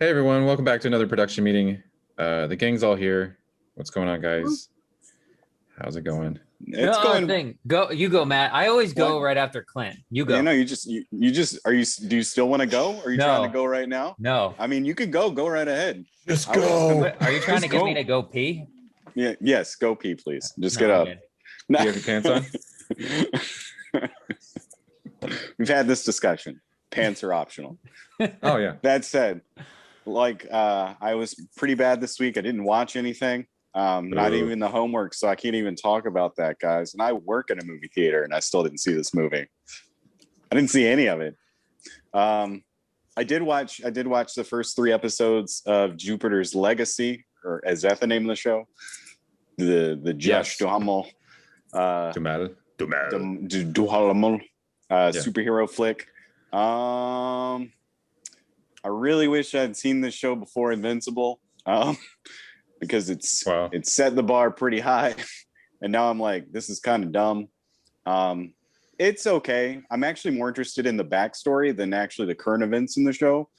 Hey everyone, welcome back to another production meeting. The gang's all here. What's going on, guys? How's it going? It's going. Go, you go, Matt. I always go right after Clint. You go. You just do you still want to go? Or are you trying to go right now? No. I mean, you could go right ahead. Just go. Are you trying to get me to go pee? Yeah, yes, go pee, please. Just get up. Do you have your pants on? We've had this discussion. Pants are optional. Oh yeah. That said, I was pretty bad this week. I didn't watch anything. Not even the homework, so I can't even talk about that, guys. And I work in a movie theater, and I still didn't see this movie. I didn't see any of it. I did watch the first 3 episodes of Jupiter's Legacy, or is that the name of the show? The Josh Duhamel superhero flick. I really wish I'd seen this show before Invincible. Because it's set the bar pretty high, and now I'm like, this is kind of dumb. It's okay. I'm actually more interested in the backstory than actually the current events in the show.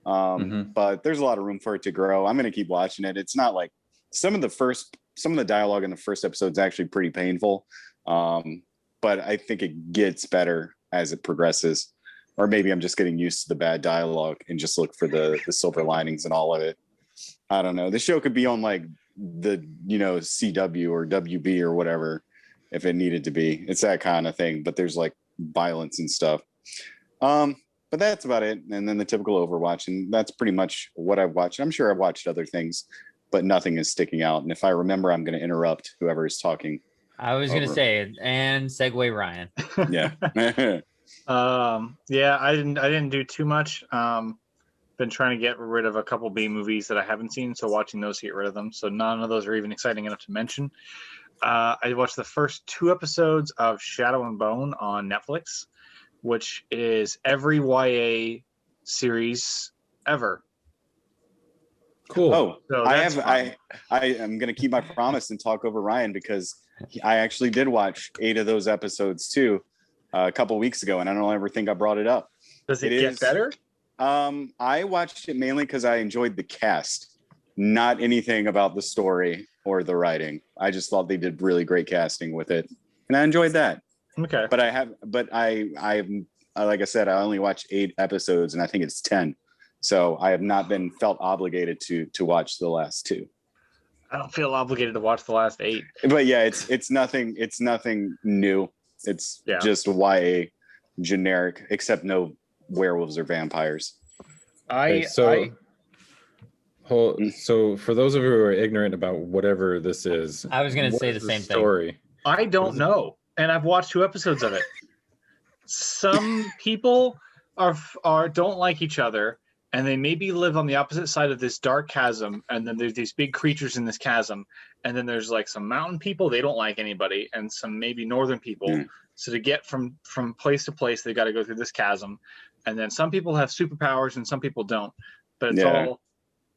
But there's a lot of room for it to grow. I'm gonna keep watching it. It's not like some of the dialogue in the first episode is actually pretty painful, but I think it gets better as it progresses. Or maybe I'm just getting used to the bad dialogue and just look for the silver linings in all of it. I don't know. The show could be on like the, CW or WB or whatever if it needed to be. It's that kind of thing, but there's like violence and stuff. But that's about it. And then the typical Overwatch, and that's pretty much what I've watched. I'm sure I've watched other things, but nothing is sticking out. And if I remember, I'm going to interrupt whoever is talking. I was going to say, and segue Ryan. Yeah. Yeah, I didn't do too much. Been trying to get rid of a couple B movies that I haven't seen, so watching those to get rid of them. So none of those are even exciting enough to mention. I watched the first 2 episodes of Shadow and Bone on Netflix, which is every YA series ever. Cool. Oh, So I am going to keep my promise and talk over Ryan, because I actually did watch 8 of those episodes too a couple weeks ago, and I don't ever think I brought it up. Does it get better? I watched it mainly because I enjoyed the cast, not anything about the story or the writing. I just thought they did really great casting with it, and I enjoyed that. Okay. But I like I said, I only watched 8 episodes, and I think it's 10. So I have not been felt obligated to watch the last 2. I don't feel obligated to watch the last 8. But yeah, it's nothing new. It's just YA generic, except no werewolves or vampires. So for those of you who are ignorant about whatever this is, I was going to say the same story? I don't know, and I've watched 2 episodes of it. Some people are don't like each other, and they maybe live on the opposite side of this dark chasm, and then there's these big creatures in this chasm, and then there's like some mountain people, they don't like anybody, and some maybe northern people. So to get from place to place, they got to go through this chasm. And then some people have superpowers and some people don't, but it's all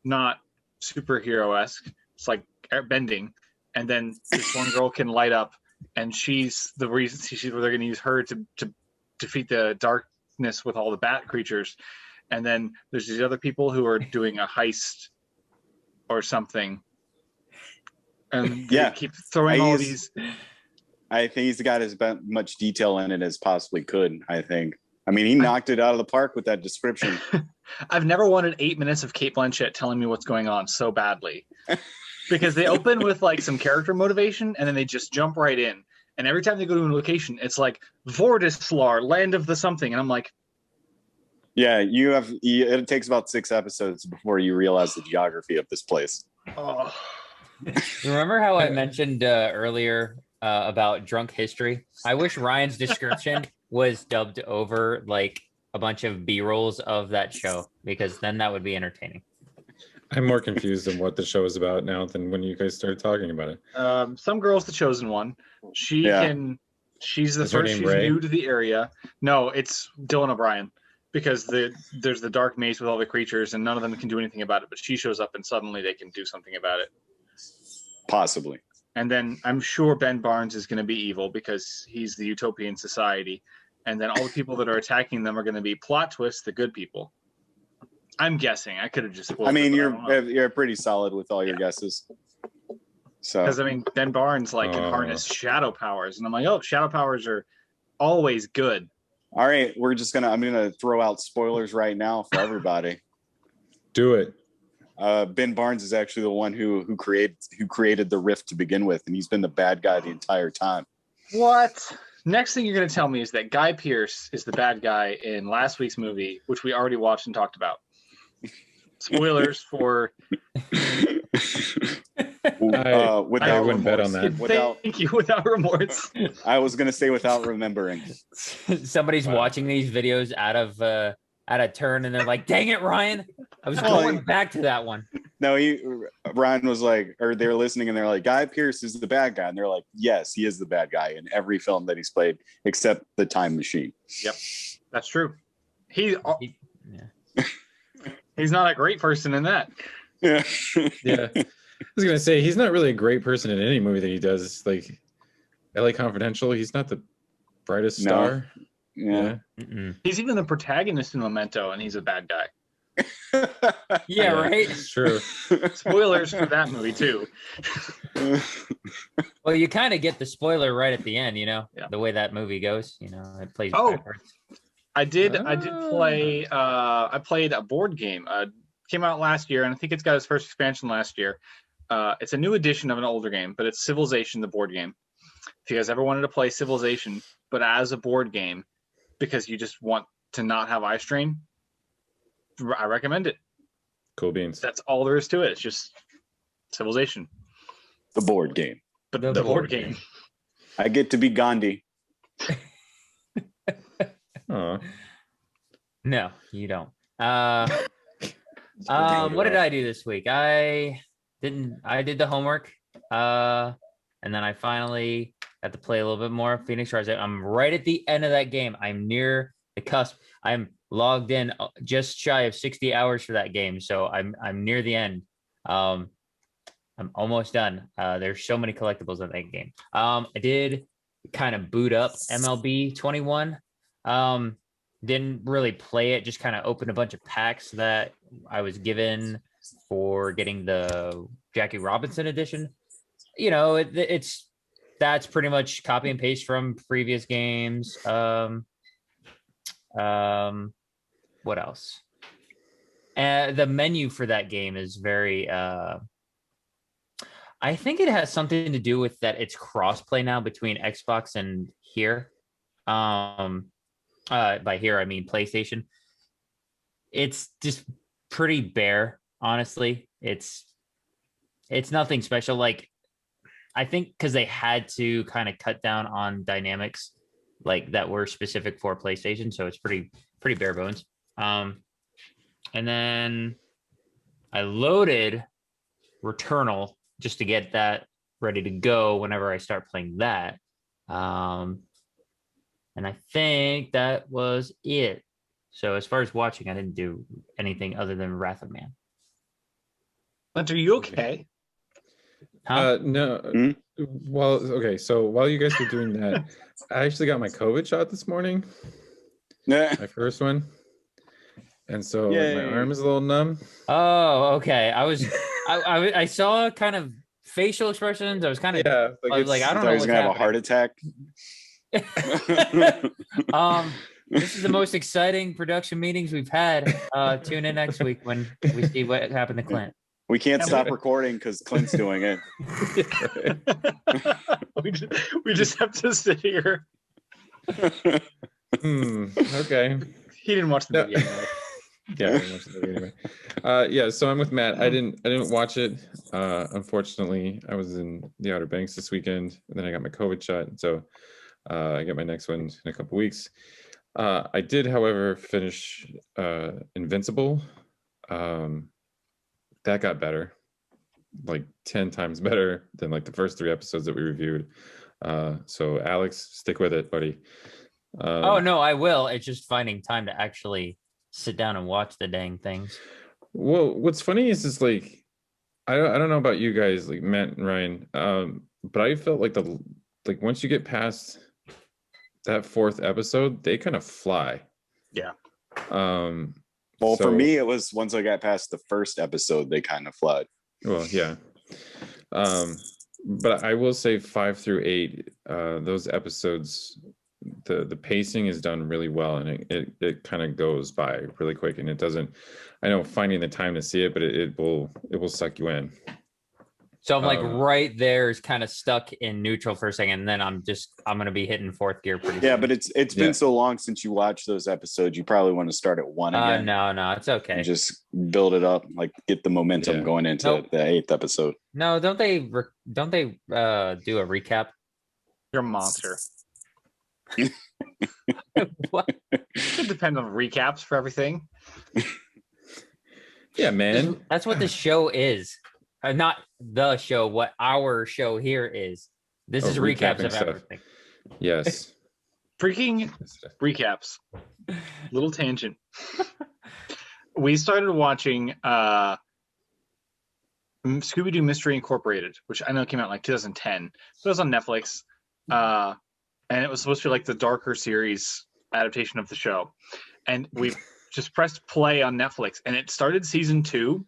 not superhero-esque. It's like bending. And then this one girl can light up, and she's the reason they're going to use her to defeat the darkness with all the bat creatures. And then there's these other people who are doing a heist or something. And they keep throwing all these. I think he's got as much detail in it as possibly could, I think. I mean, he knocked it out of the park with that description. I've never wanted 8 minutes of Cate Blanchett telling me what's going on so badly. Because they open with like some character motivation, and then they just jump right in. And every time they go to a location, it's like Vordislar, land of the something. And I'm like, yeah, it takes about 6 episodes before you realize the geography of this place. oh. Remember how I mentioned earlier about drunk history? I wish Ryan's description was dubbed over like a bunch of B-rolls of that show, because then that would be entertaining. I'm more confused on what the show is about now than when you guys started talking about it. Some girl's the chosen one. She's the first. She's new to the area. No, it's Dylan O'Brien, because there's the dark maze with all the creatures, and none of them can do anything about it. But she shows up, and suddenly they can do something about it. Possibly. And then I'm sure Ben Barnes is going to be evil, because he's the utopian society. And then all the people that are attacking them are going to be plot twists, the good people. I'm guessing. I could have just spoiled I mean, it, you're pretty solid with all your guesses. So because I mean, Ben Barnes can harness shadow powers, and I'm like, oh, shadow powers are always good. All right, I'm gonna throw out spoilers right now for everybody. Do it. Ben Barnes is actually the one who created the rift to begin with, and he's been the bad guy the entire time. What? Next thing you're going to tell me is that Guy Pearce is the bad guy in last week's movie, which we already watched and talked about. Spoilers for. I wouldn't bet on that. Thank you. Without remorse. I was going to say without remembering. Somebody's watching these videos out of turn, and they're like, "Dang it, Ryan! I was going back to that one." No, Ryan was like, or they're listening, and they're like, "Guy Pearce is the bad guy," and they're like, "Yes, he is the bad guy in every film that he's played, except The Time Machine." Yep, that's true. He's not a great person in that. Yeah, yeah. I was gonna say he's not really a great person in any movie that he does. Like LA Confidential, he's not the brightest star. Yeah. He's even the protagonist in Memento, and he's a bad guy. Yeah, right. It's true. Spoilers for that movie too. Well, you kind of get the spoiler right at the end, the way that movie goes. It plays backwards. I did play. I played a board game. Came out last year, and I think it's got its first expansion last year. It's a new edition of an older game, but it's Civilization, the board game. If you guys ever wanted to play Civilization, but as a board game, because you just want to not have eye strain, I recommend it. Cool beans. That's all there is to it. It's just Civilization. The board game. But the board game. I get to be Gandhi. Oh. No, you don't. What did I do this week? I did the homework. And then I finally got to play a little bit more Phoenix Rise. I'm right at the end of that game. I'm near the cusp. I'm logged in just shy of 60 hours for that game. So I'm near the end. I'm almost done. There's so many collectibles in that game. I did kind of boot up MLB 21. Didn't really play it, just kind of opened a bunch of packs that I was given for getting the Jackie Robinson edition. That's pretty much copy and paste from previous games. What else? The menu for that game is very I think it has something to do with that it's crossplay now between Xbox and here. By here I mean PlayStation. It's just pretty bare, honestly. It's nothing special. Like, I think because they had to kind of cut down on dynamics like that were specific for PlayStation, so it's pretty bare bones. And then I loaded Returnal just to get that ready to go whenever I start playing that. And I think that was it. So as far as watching, I didn't do anything other than Wrath of Man. But are you okay? Huh? No. Well, okay. So while you guys were doing that, I actually got my COVID shot this morning. My first one. And so my arm is a little numb. Oh, okay. I saw kind of facial expressions. I was kind of I don't know. I was gonna have a heart attack. This is the most exciting production meetings we've had. Tune in next week when we see what happened to Clint. We can't stop recording because Clint's doing it. we just have to sit here. Okay. He didn't watch the video. Yeah, I didn't watch the video anyway. So I'm with Matt. I didn't watch it. Unfortunately, I was in the Outer Banks this weekend, and then I got my COVID shot. So I get my next one in a couple weeks. I did, however, finish Invincible. That got better, like 10 times better than like the first 3 episodes that we reviewed. So Alex, stick with it, buddy. Oh no, I will. It's just finding time to actually sit down and watch the dang things. Well, what's funny is like I don't know about you guys, like Matt and Ryan, but I felt like once you get past that 4th episode, they kind of fly. Yeah. Well, for me, it was once I got past the first episode, they kind of flowed. Well, yeah. But I will say 5 through 8, those episodes, the pacing is done really well, and it kind of goes by really quick, and it doesn't. I know finding the time to see it, but it will suck you in. So I'm like right there is kind of stuck in neutral for a second, and then I'm gonna be hitting fourth gear pretty soon. Yeah, but it's been so long since you watched those episodes, you probably want to start at 1 again. No, it's okay. And just build it up, like get the momentum going into the 8th episode. No, don't they do a recap? You're a monster. What? It depends on recaps for everything. Yeah, man. That's what the show is. Not the show, what our show here is. This is recaps of everything. Yes. Freaking recaps. Little tangent. We started watching Scooby-Doo Mystery Incorporated, which I know came out in like 2010. But it was on Netflix. And it was supposed to be like the darker series adaptation of the show. And we just pressed play on Netflix, and it started season 2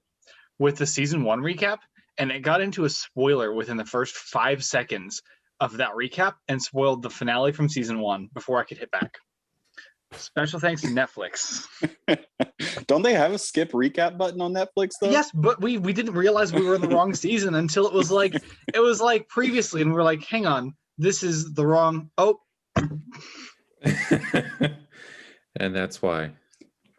with the season 1 recap, and it got into a spoiler within the first 5 seconds of that recap and spoiled the finale from season 1 before I could hit back. Special thanks to Netflix. Don't they have a skip recap button on Netflix though? Yes, but we didn't realize we were in the wrong season until it was like previously, and we were like, hang on, this is the wrong. Oh. And that's why.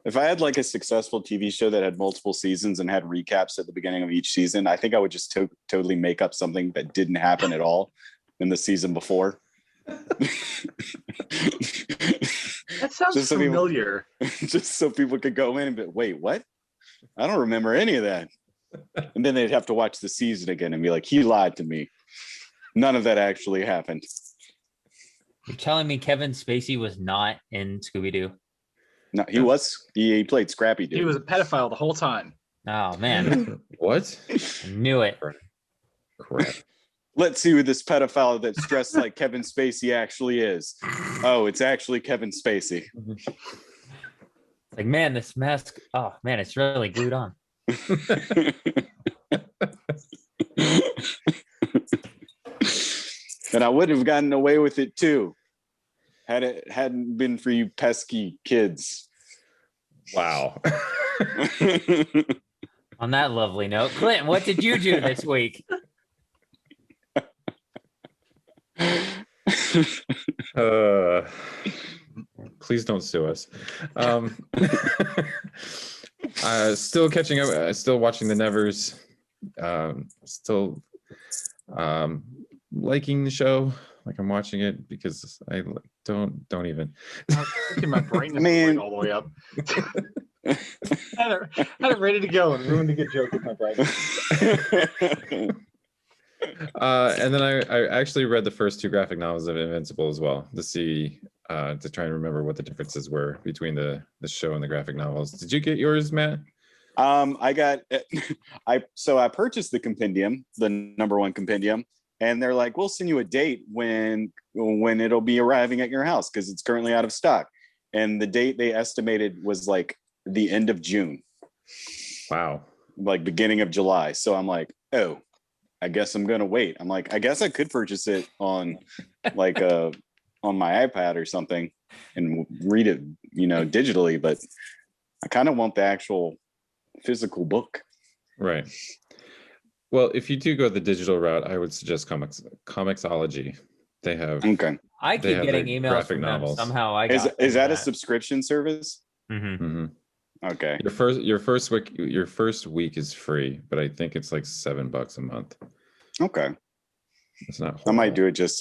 If I had like a successful TV show that had multiple seasons and had recaps at the beginning of each season, I think I would just totally make up something that didn't happen at all in the season before. That sounds familiar. Just so people could go in and be, wait, what? I don't remember any of that. And then they'd have to watch the season again and be like, he lied to me. None of that actually happened. You're telling me Kevin Spacey was not in Scooby-Doo? No, he was. He played Scrappy Doo. He was a pedophile the whole time. Oh, man. What? I knew it. Crap. Let's see who this pedophile that's dressed like Kevin Spacey actually is. Oh, it's actually Kevin Spacey. Like, man, this mask. Oh, man, it's really glued on. And I would have gotten away with it too, had it hadn't been for you pesky kids. Wow. On that lovely note, Clinton, what did you do this week? Please don't sue us. Still catching up. Still watching the Nevers. Still liking the show. Like, I'm watching it because I don't even. My brain is all the way up. I had it ready to go and ruined a good joke with my brain. And then I actually read the first 2 graphic novels of Invincible as well to see to try and remember what the differences were between the show and the graphic novels. Did you get yours, Matt? I purchased the compendium, the #1 compendium, and they're like, we'll send you a date when it'll be arriving at your house because it's currently out of stock. And the date they estimated was like the end of June. Wow. Like beginning of July. So I'm like, oh, I guess I'm gonna wait. I'm like, I guess I could purchase it on like on my iPad or something and read it, digitally, but I kind of want the actual physical book. Right. Well, if you do go the digital route, I would suggest Comixology. They have I keep getting emails from novels. Them. Somehow I got is that a subscription service? Mm-hmm. Mm-hmm. Okay. Your first week is free, but I think it's like $7 a month. Okay. It's not horrible. I might do it just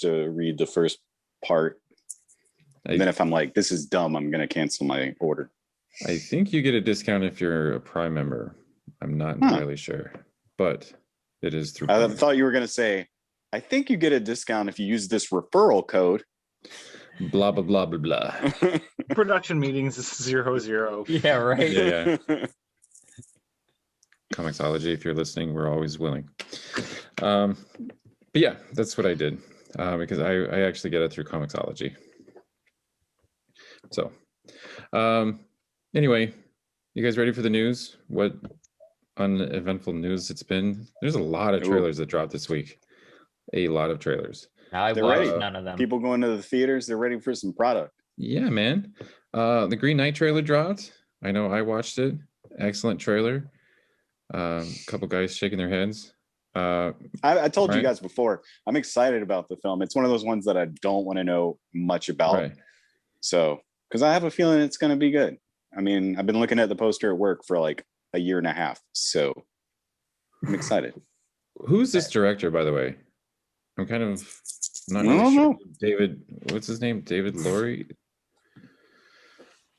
to read the first part. And then if I'm like, this is dumb, I'm gonna cancel my order. I think you get a discount if you're a Prime member. I'm not entirely sure, but it is through Prime. I thought you were gonna say, I think you get a discount if you use this referral code. Blah blah blah blah blah. Production meetings is 00. Yeah, right. Yeah. Comixology, if you're listening, we're always willing. But yeah, that's what I did because I actually get it through Comixology. So, Anyway, you guys ready for the news? What uneventful news it's been? There's a lot of trailers that dropped this week. A lot of trailers. I watched none of them. People going to the theaters, they're ready for some product. Yeah, man. The Green Knight trailer dropped. I know I watched it. Excellent trailer. A couple guys shaking their heads. I told you guys before, I'm excited about the film. It's one of those ones that I don't want to know much about. Right. So, because I have a feeling it's going to be good. I mean, I've been looking at the poster at work for like a year and a half. So I'm excited. Who's this director, by the way? I'm kind of not really sure. David, what's his name? David Laurie?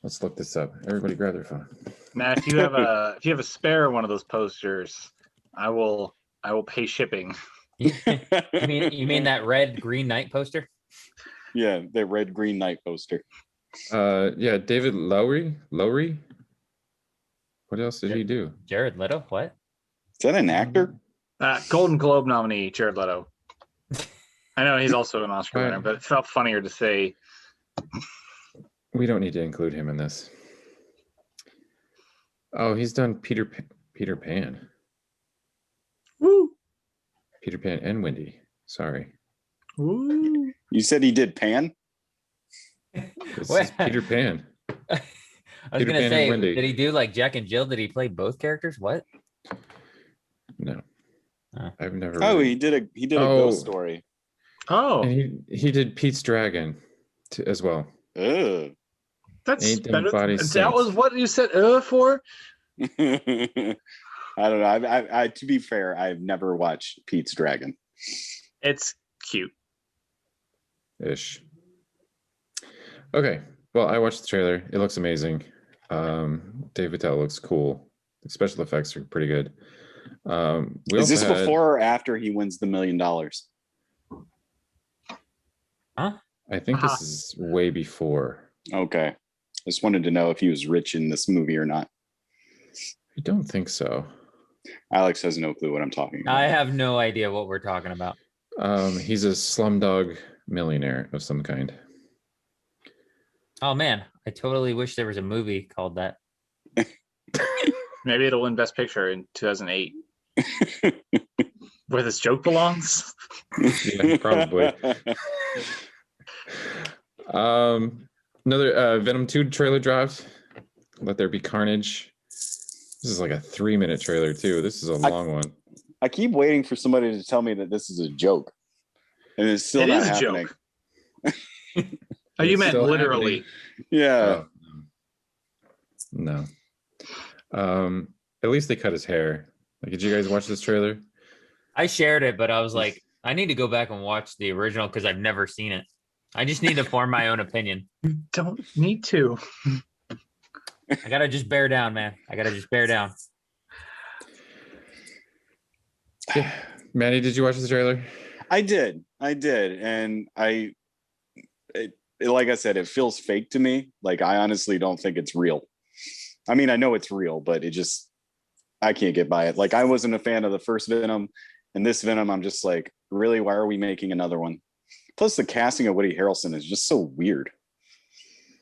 Let's look this up. Everybody grab their phone. Matt, if you have a spare one of those posters, I will pay shipping. You mean that red Green Knight poster? Yeah, the red Green Knight poster. Yeah, David Lowery. What else did he do? Jared Leto. What? Is that an actor? Golden Globe nominee Jared Leto. I know he's also an Oscar winner, but it felt funnier to say. We don't need to include him in this. Oh, he's done Peter Pan. Woo! Peter Pan and Wendy. Sorry. Woo! You said he did Pan? This is Peter Pan. I was going to say, did he do like Jack and Jill? Did he play both characters? What? No. I've never. Oh, he did a Ghost Story. Oh. And he did Pete's Dragon as well. Ugh. That's better. That was what you said for? I don't know. I to be fair, I've never watched Pete's Dragon. It's cute. Ish. Okay. Well, I watched the trailer. It looks amazing. Dave Attell looks cool. The special effects are pretty good. Is this before or after he wins the $1 million? Huh? I think this is way before. Okay. I just wanted to know if he was rich in this movie or not. I don't think so. Alex has no clue what I'm talking about. I have no idea what we're talking about. He's a slumdog millionaire of some kind. Oh man, I totally wish there was a movie called that. Maybe it'll win Best Picture in 2008. Where this joke belongs? Yeah, probably. Another Venom 2 trailer dropped. Let There Be Carnage. This is like a 3-minute trailer too. This is a long one. I keep waiting for somebody to tell me that this is a joke. And it's still not happening. Oh, you meant literally. Happening. Yeah. No. At least they cut his hair. Like, did you guys watch this trailer? I shared it, but I was like, I need to go back and watch the original because I've never seen it. I just need to form my own opinion. You don't need to. I gotta just bear down, man. I gotta just bear down. Yeah. Manny, did you watch this trailer? I did. And like I said, it feels fake to me. Like, I honestly don't think it's real. I mean, I know it's real, but I can't get by it. Like, I wasn't a fan of the first Venom, and this Venom, I'm just like, really, why are we making another one? Plus, the casting of Woody Harrelson is just so weird.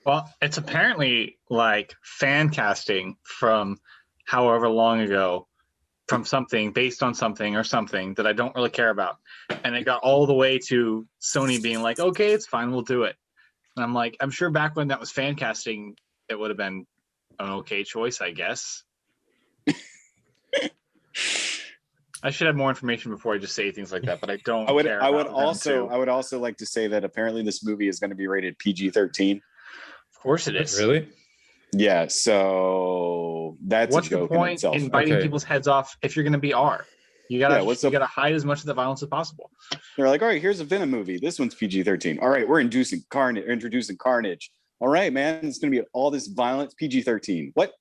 Well, it's apparently like fan casting from however long ago, from something based on something or something that I don't really care about. And it got all the way to Sony being like, okay, it's fine, we'll do it. And I'm like, I'm sure back when that was fan casting, it would have been an okay choice, I guess. I should have more information before I just say things like that, but I don't. I would also like to say that apparently this movie is going to be rated PG-13. Of course it is. Really? Yeah. So that's what's a joke the point in biting people's heads off if you're going to be R? You gotta hide as much of the violence as possible. They're like, all right, here's a Venom movie. This one's PG-13. All right, we're introducing Carnage. All right, man, it's going to be all this violence. PG-13. What?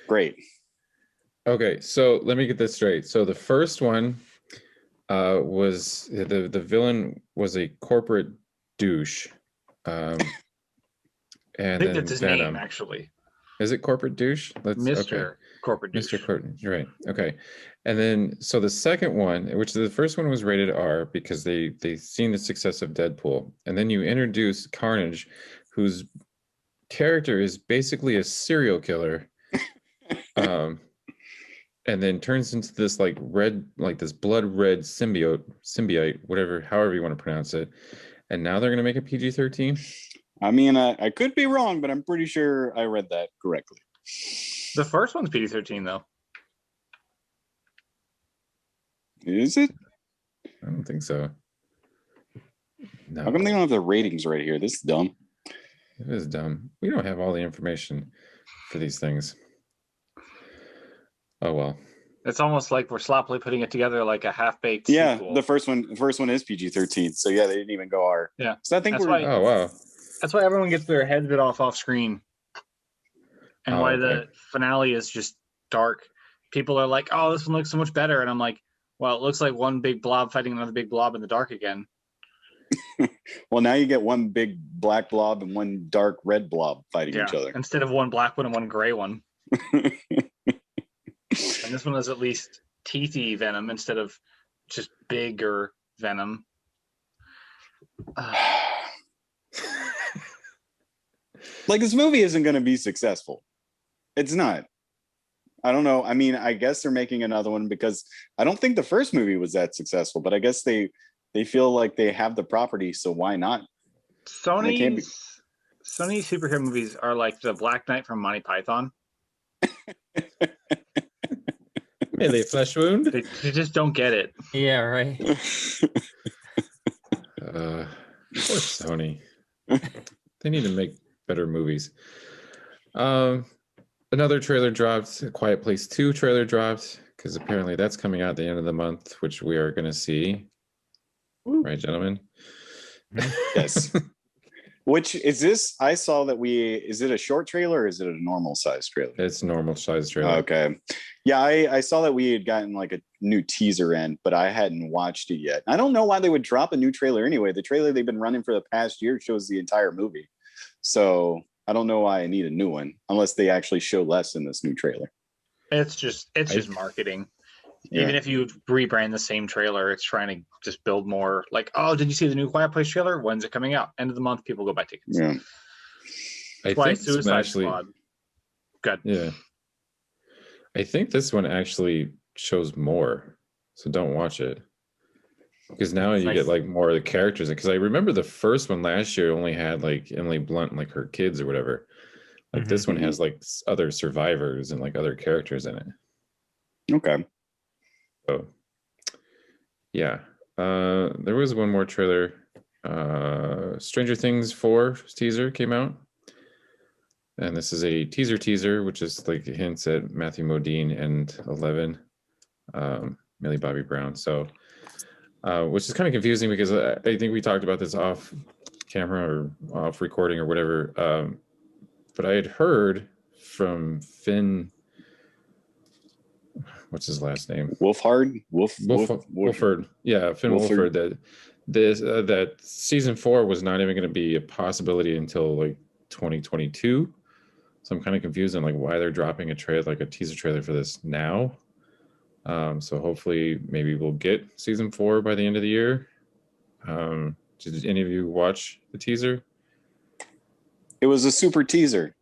Great. Okay, so let me get this straight. So the first one was the villain was a corporate douche. And I think that's his Venom. name, actually. Is it corporate douche? Mr. Corporate douche. Mr. Corporate, you're right. Okay. And then, so the second one, which the first one was rated R because they seen the success of Deadpool. And then you introduce Carnage, who's character is basically a serial killer, and then turns into this like red, like this blood red symbiote, whatever, however you want to pronounce it. And now they're going to make a PG-13. I mean, I could be wrong, but I'm pretty sure I read that correctly. The first one's PG-13 though. Is it? I don't think so. No. How come they don't have the ratings right here? This is dumb. It is dumb. We don't have all the information for these things. Oh well. It's almost like we're sloppily putting it together like a half-baked sequel. The first one is PG-13. So yeah, they didn't even go R. Yeah. So I think oh wow. That's why everyone gets their heads bit off screen. And why the finale is just dark. People are like, oh, this one looks so much better. And I'm like, well, it looks like one big blob fighting another big blob in the dark again. Well, now you get one big black blob and one dark red blob fighting each other. Instead of one black one and one gray one. And this one is at least teethy Venom instead of just bigger Venom. Like, this movie isn't going to be successful. It's not. I don't know. I mean, I guess they're making another one because I don't think the first movie was that successful, but I guess they feel like they have the property, so why not? Sony superhero movies are like the Black Knight from Monty Python. Melee flesh wound. They just don't get it. Yeah, right. Poor Sony. They need to make better movies. Another trailer dropped. A Quiet Place 2 trailer dropped because apparently that's coming out at the end of the month, which we are going to see. Woo. Right, gentlemen? Yes. Which is this? I saw that is it a short trailer or is it a normal size trailer? It's normal size trailer. Okay. Yeah, I saw that we had gotten like a new teaser in, but I hadn't watched it yet. I don't know why they would drop a new trailer anyway. The trailer they've been running for the past year shows the entire movie. So I don't know why I need a new one unless they actually show less in this new trailer. It's just marketing. Yeah. Even if you rebrand the same trailer, it's trying to just build more. Like, oh, did you see the new Quiet Place trailer? When's it coming out? End of the month, people go buy tickets. Yeah. I think Suicide Squad. Good. Yeah. I think this one actually shows more, so don't watch it. Because now you get like more of the characters. Because I remember the first one last year only had like Emily Blunt, like her kids or whatever. Like this one has like other survivors and like other characters in it. Okay. So yeah. There was one more trailer. Stranger Things 4 teaser came out. And this is a teaser, which is like hints at Matthew Modine and 11, Millie Bobby Brown. So, which is kind of confusing because I think we talked about this off camera or off recording or whatever. But I had heard from Finn, what's his last name? Wolfhard? Wolfhard. Yeah, Finn Wolfhard. That season 4 was not even going to be a possibility until like 2022. So I'm kind of confused on like why they're dropping a trailer, like a teaser trailer for this now. So hopefully maybe we'll get season 4 by the end of the year. Did any of you watch the teaser? It was a super teaser.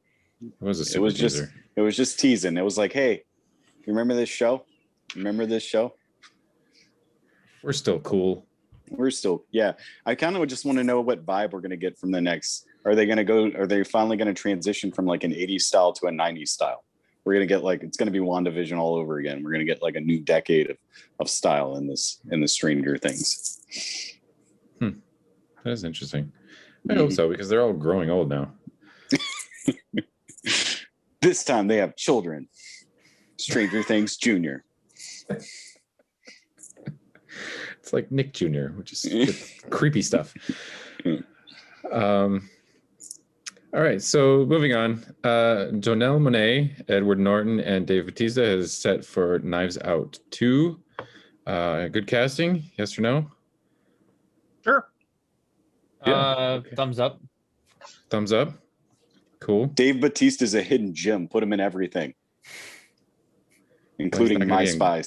It was a super teaser. It was just teasing. It was like, hey, you remember this show? Remember this show? We're still cool. Yeah. I kind of just want to know what vibe we're going to get from the next. Are they finally going to transition from like an 80s style to a 90s style? We're going to get like, it's going to be WandaVision all over again. We're going to get like a new decade of style in the Stranger Things. That is interesting. I hope so, because they're all growing old now. This time they have children. Stranger Things Jr. It's like Nick Jr., which is creepy stuff. All right, so moving on. Jonelle, Monae, Edward Norton, and Dave Bautista is set for Knives Out 2. Good casting, yes or no? Sure. Yeah. Thumbs up. Thumbs up. Cool. Dave Bautista's a hidden gem. Put him in everything, including My Spy. I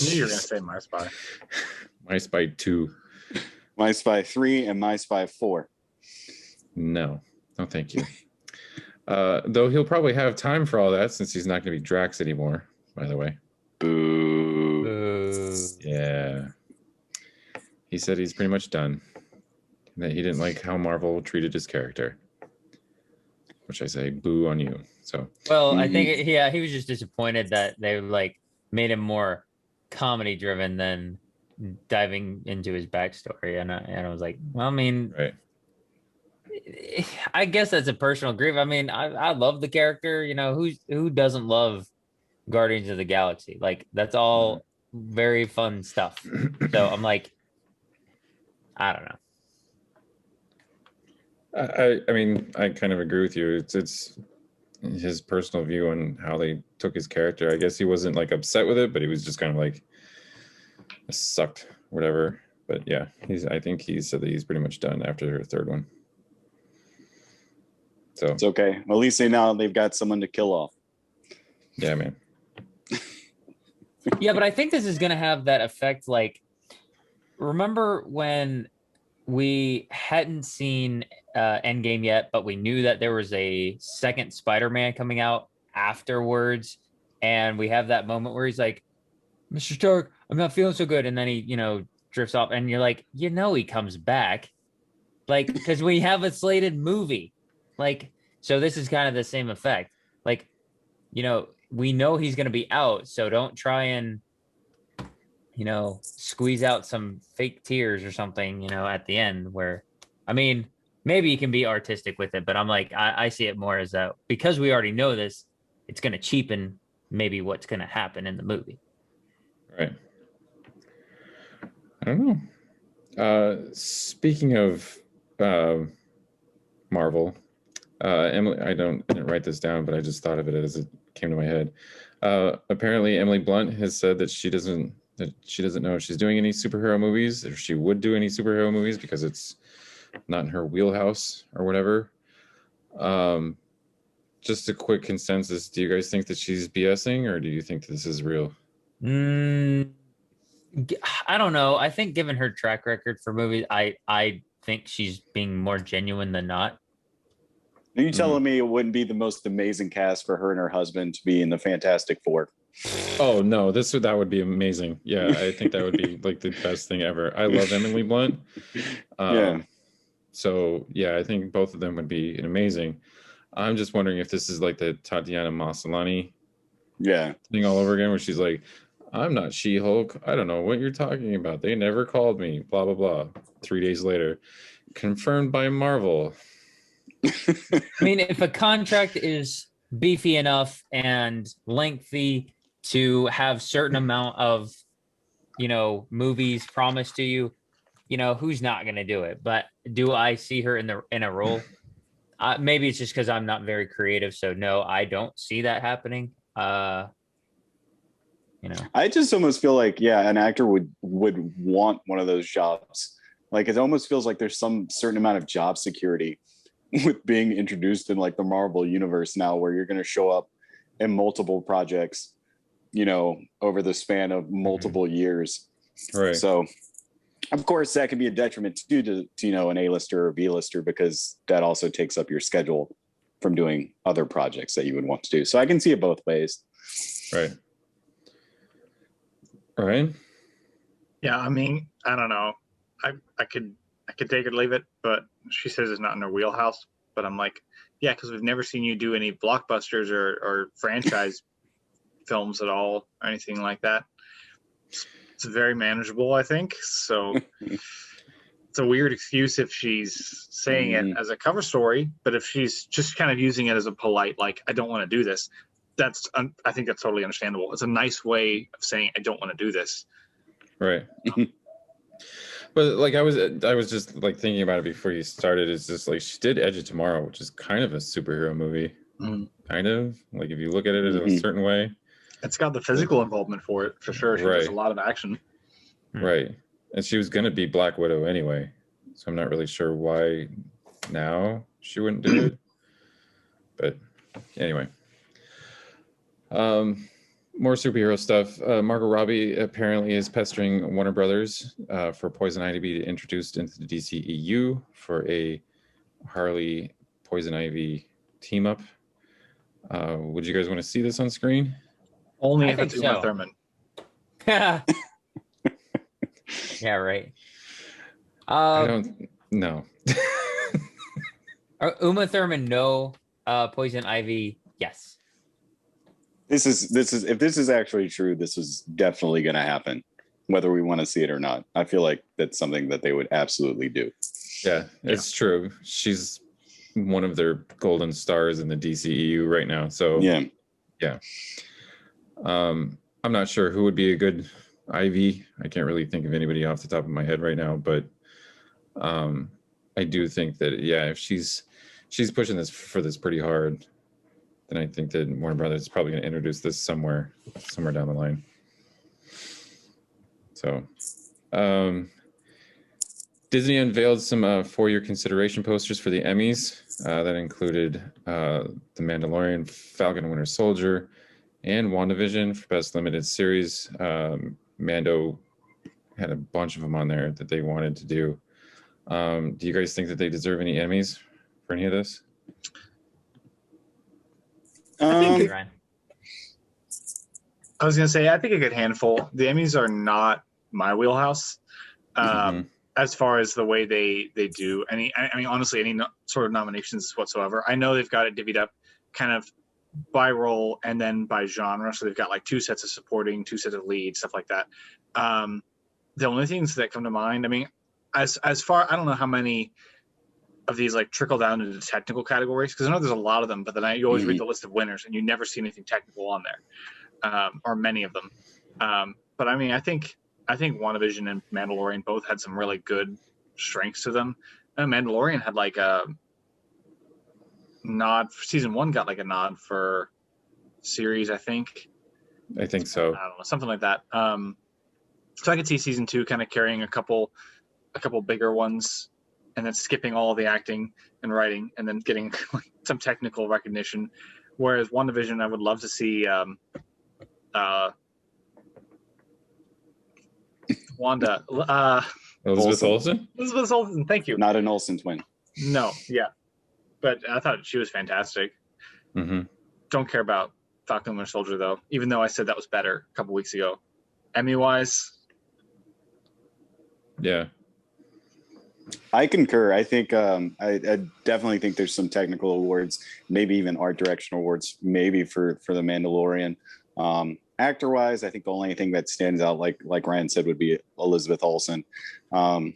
knew you were going to say My Spy. My Spy 2. My Spy 3 and My Spy 4. No, thank you. Though he'll probably have time for all that since he's not going to be Drax anymore, by the way. Boo. Yeah. He said he's pretty much done. That he didn't like how Marvel treated his character. Which I say, boo on you. So. Well, I think he was just disappointed that they like made him more comedy driven than diving into his backstory, and I was like, well, I mean, right. I guess that's a personal grief. I mean, I love the character. You know, who doesn't love Guardians of the Galaxy? Like that's all very fun stuff. So I'm like, I don't know. I mean, I kind of agree with you. It's his personal view on how they took his character. I guess he wasn't like upset with it, but he was just kind of like, it sucked, whatever. But yeah, I think he said that he's pretty much done after the third one. So it's okay. At least they've got someone to kill off. Yeah, man. Yeah, but I think this is gonna have that effect. Like, remember when we hadn't seen Endgame yet, but we knew that there was a second Spider-Man coming out afterwards, and we have that moment where he's like, "Mr. Stark, I'm not feeling so good," and then he, drifts off, and you're like, he comes back, like, because we have a slated movie, like, so this is kind of the same effect, like, we know he's going to be out, so don't try and squeeze out some fake tears or something, at the end where, I mean, maybe you can be artistic with it, but I'm like, I see it more as that because we already know this, it's going to cheapen maybe what's going to happen in the movie. Right. I don't know. Speaking of Marvel, Emily, I didn't write this down, but I just thought of it as it came to my head. Apparently Emily Blunt has said that she doesn't know if she's doing any superhero movies, if she would do any superhero movies because it's not in her wheelhouse or whatever. Just a quick consensus. Do you guys think that she's BSing or do you think this is real? I don't know. I think given her track record for movies, I think she's being more genuine than not. Are you telling me it wouldn't be the most amazing cast for her and her husband to be in the Fantastic Four? Oh no, that would be amazing. Yeah, I think that would be like the best thing ever. I love Emily Blunt. Yeah. So yeah, I think both of them would be amazing. I'm just wondering if this is like the Tatiana Maslany thing all over again, where she's like, I'm not She-Hulk. I don't know what you're talking about. They never called me. Blah blah blah. 3 days later, confirmed by Marvel. I mean, if a contract is beefy enough and lengthy to have certain amount of, movies promised to you, who's not going to do it? But do I see her in a role? Maybe it's just because I'm not very creative. So no, I don't see that happening. I just almost feel like, an actor would want one of those jobs. Like, it almost feels like there's some certain amount of job security with being introduced in like the Marvel universe now, where you're going to show up in multiple projects, over the span of multiple years. Right. So of course that could be a detriment to an A-lister or B-lister, because that also takes up your schedule from doing other projects that you would want to do. So I can see it both ways. Right. All right. Yeah. I mean, I don't know. I could take it or leave it, but she says it's not in her wheelhouse. But I'm like, yeah, because we've never seen you do any blockbusters or franchise films at all, or anything like that. It's very manageable, I think. So it's a weird excuse if she's saying it as a cover story, but if she's just kind of using it as a polite, like, I don't want to do this, I think that's totally understandable. It's a nice way of saying I don't want to do this. Right. But like I was just like thinking about it before you started. It's just like she did Edge of Tomorrow, which is kind of a superhero movie. Kind of like if you look at it in a certain way. It's got the physical involvement for it for sure. She does a lot of action. Right. And she was gonna be Black Widow anyway. So I'm not really sure why now she wouldn't do it. But anyway. More superhero stuff. Margot Robbie apparently is pestering Warner Brothers for Poison Ivy to be introduced into the DCEU for a Harley Poison Ivy team up Would you guys want to see this on screen? Only I if it's think Uma so. Thurman. Yeah, right. I don't know. Uma Thurman, no. Poison Ivy, yes. This is if this is actually true, this is definitely going to happen, whether we want to see it or not. I feel like that's something that they would absolutely do. Yeah, it's true. She's one of their golden stars in the DCEU right now. So yeah. I'm not sure who would be a good Ivy. I can't really think of anybody off the top of my head right now, but I do think that if she's pushing this pretty hard, then I think that Warner Brothers is probably going to introduce this somewhere down the line. So, Disney unveiled some for-year consideration posters for the Emmys that included The Mandalorian, Falcon and Winter Soldier, and WandaVision for Best Limited Series. Mando had a bunch of them on there that they wanted to do. Do you guys think that they deserve any Emmys for any of this? I was going to say, I think a good handful. The Emmys are not my wheelhouse. As far as the way they do honestly, any sort of nominations whatsoever. I know they've got it divvied up kind of by role and then by genre. So they've got like 2 sets of supporting, 2 sets of lead, stuff like that. The only things that come to mind, as far, I don't know how many of these like trickle down into technical categories, because I know there's a lot of them, but then you always read the list of winners and you never see anything technical on there, or many of them. But I think WandaVision and Mandalorian both had some really good strengths to them. Mandalorian had like a nod. Season 1 got like a nod for series, I think. I think so. I don't know, something like that. So I could see season 2 kind of carrying a couple bigger ones, and then skipping all the acting and writing, and then getting some technical recognition. Whereas WandaVision, I would love to see Wanda. Elizabeth Olsen? Elizabeth Olsen, thank you. Not an Olsen twin. No, yeah. But I thought she was fantastic. Don't care about Falcon and Winter Soldier, though, even though I said that was better a couple weeks ago. Emmy-wise. Yeah. I concur. I think I definitely think there's some technical awards, maybe even art direction awards, maybe for the Mandalorian. Actor wise, I think the only thing that stands out, like Ryan said, would be Elizabeth Olsen. I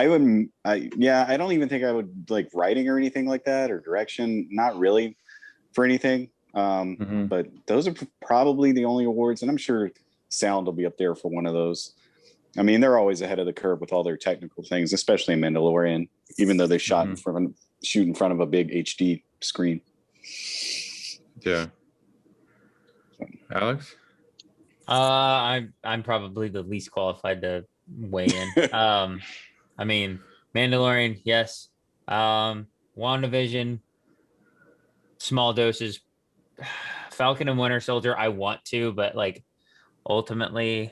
don't even think I would like writing or anything like that, or direction. Not really for anything. But those are probably the only awards, and I'm sure sound will be up there for one of those. They're always ahead of the curve with all their technical things, especially in Mandalorian, even though they shoot in front of a big HD screen. Yeah. Alex? I'm probably the least qualified to weigh in. Mandalorian, yes. WandaVision, small doses. Falcon and Winter Soldier, I want to, but like ultimately,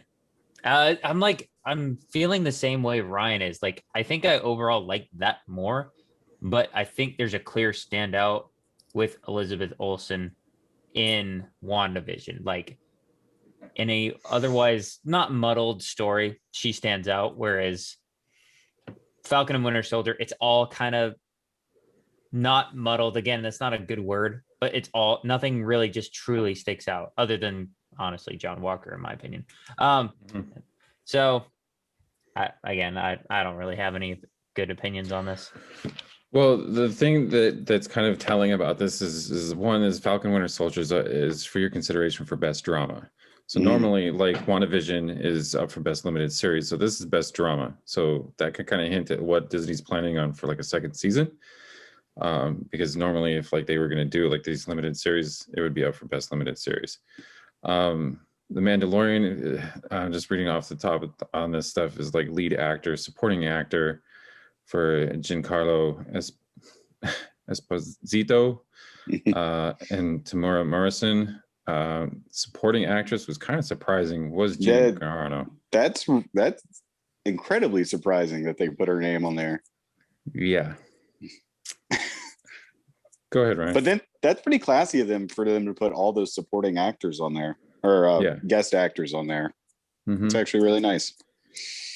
I'm feeling the same way Ryan is. Like, I think I overall like that more, but I think there's a clear standout with Elizabeth Olsen in WandaVision. Like, in a otherwise not muddled story, she stands out, whereas Falcon and Winter Soldier, it's all kind of not muddled. Again, that's not a good word, but it's all, nothing really just truly sticks out other than honestly John Walker, in my opinion. So I don't really have any good opinions on this. Well, the thing that's kind of telling about this is Falcon Winter Soldier is for your consideration for best drama. So normally, like, WandaVision is up for best limited series. So this is best drama. So that could kind of hint at what Disney's planning on for like a second season. Because normally if like they were going to do like these limited series, it would be up for best limited series. The Mandalorian, I'm just reading off the top on this stuff, is like lead actor, supporting actor for Giancarlo Esposito and Tamura Morrison. Supporting actress was kind of surprising. Was Giancarlo? That's incredibly surprising that they put her name on there. Yeah. Go ahead, Ryan. But that's pretty classy of them for them to put all those supporting actors on there, or guest actors on there. Mm-hmm. It's actually really nice.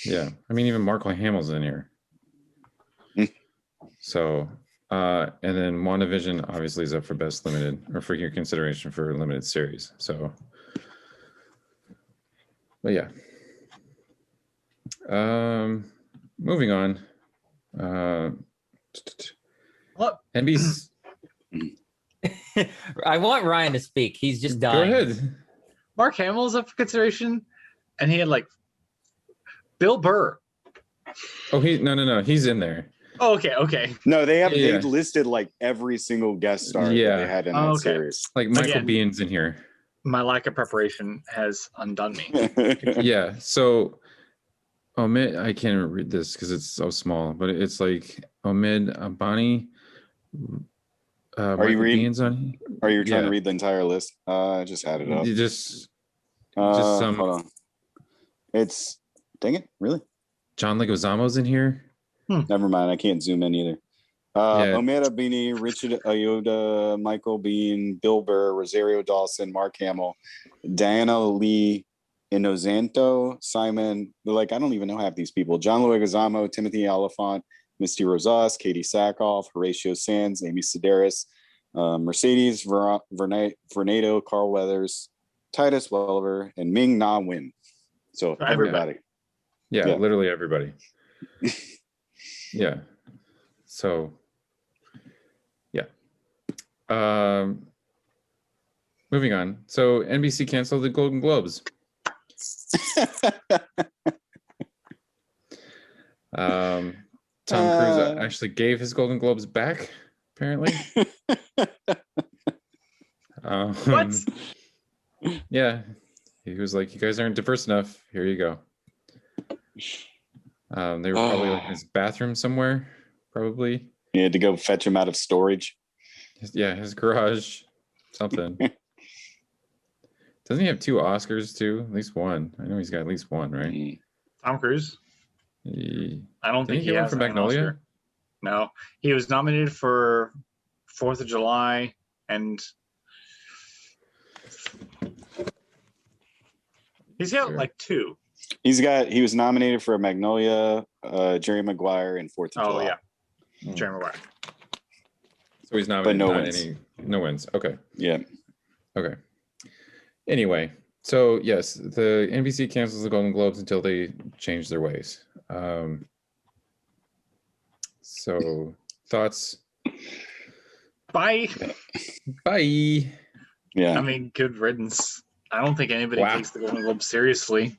Yeah, I mean, even Mark Hamill's in here. So, and then WandaVision obviously is up for best limited, or for your consideration for limited series. So, but yeah. Moving on. What? NBC. I want Ryan to speak. He's just dying. Go ahead. Mark Hamill's up for consideration, and he had like Bill Burr. Oh, no. He's in there. Oh, okay. No, they listed like every single guest star that they had in that series. Like Michael Bihn's in here. My lack of preparation has undone me. Yeah. So Omid, I can't read this because it's so small, but it's like Omid Abani. Are you reading? Are you trying to read the entire list? I just had it up. You just some. Hold on. It's dang it, really? John Leguizamo's in here. Never mind. I can't zoom in either. Omid Abini, Richard Ayoda, Michael Biehn, Bill Burr, Rosario Dawson, Mark Hamill, Diana Lee Inosanto, Simon. I don't even know half these people. John Leguizamo, Timothy Oliphant, Misty Rosas, Katie Sackhoff, Horatio Sands, Amy Sedaris, Mercedes Vernado, Carl Weathers, Titus Welliver, and Ming Na Wen. So everybody. Yeah, literally everybody. Yeah. So, yeah. Moving on. So NBC canceled the Golden Globes. Tom Cruise actually gave his Golden Globes back, apparently. What? Yeah. He was like, you guys aren't diverse enough. Here you go. They were probably like in his bathroom somewhere, probably. You had to go fetch him out of storage. His garage, something. Doesn't he have 2 Oscars too? At least one. I know he's got at least one, right? Tom Cruise? I don't think he has one for Magnolia. Oscar. No, he was nominated for 4th of July and he's got like 2. He was nominated for a Magnolia, Jerry Maguire, and 4th of July. Jerry Maguire. So he's nominated, but no wins. Okay. Yeah. Okay. Anyway, so yes, the NBC cancels the Golden Globes until they change their ways. So thoughts? Bye. Yeah. I mean, good riddance. I don't think anybody takes the Golden Globes seriously.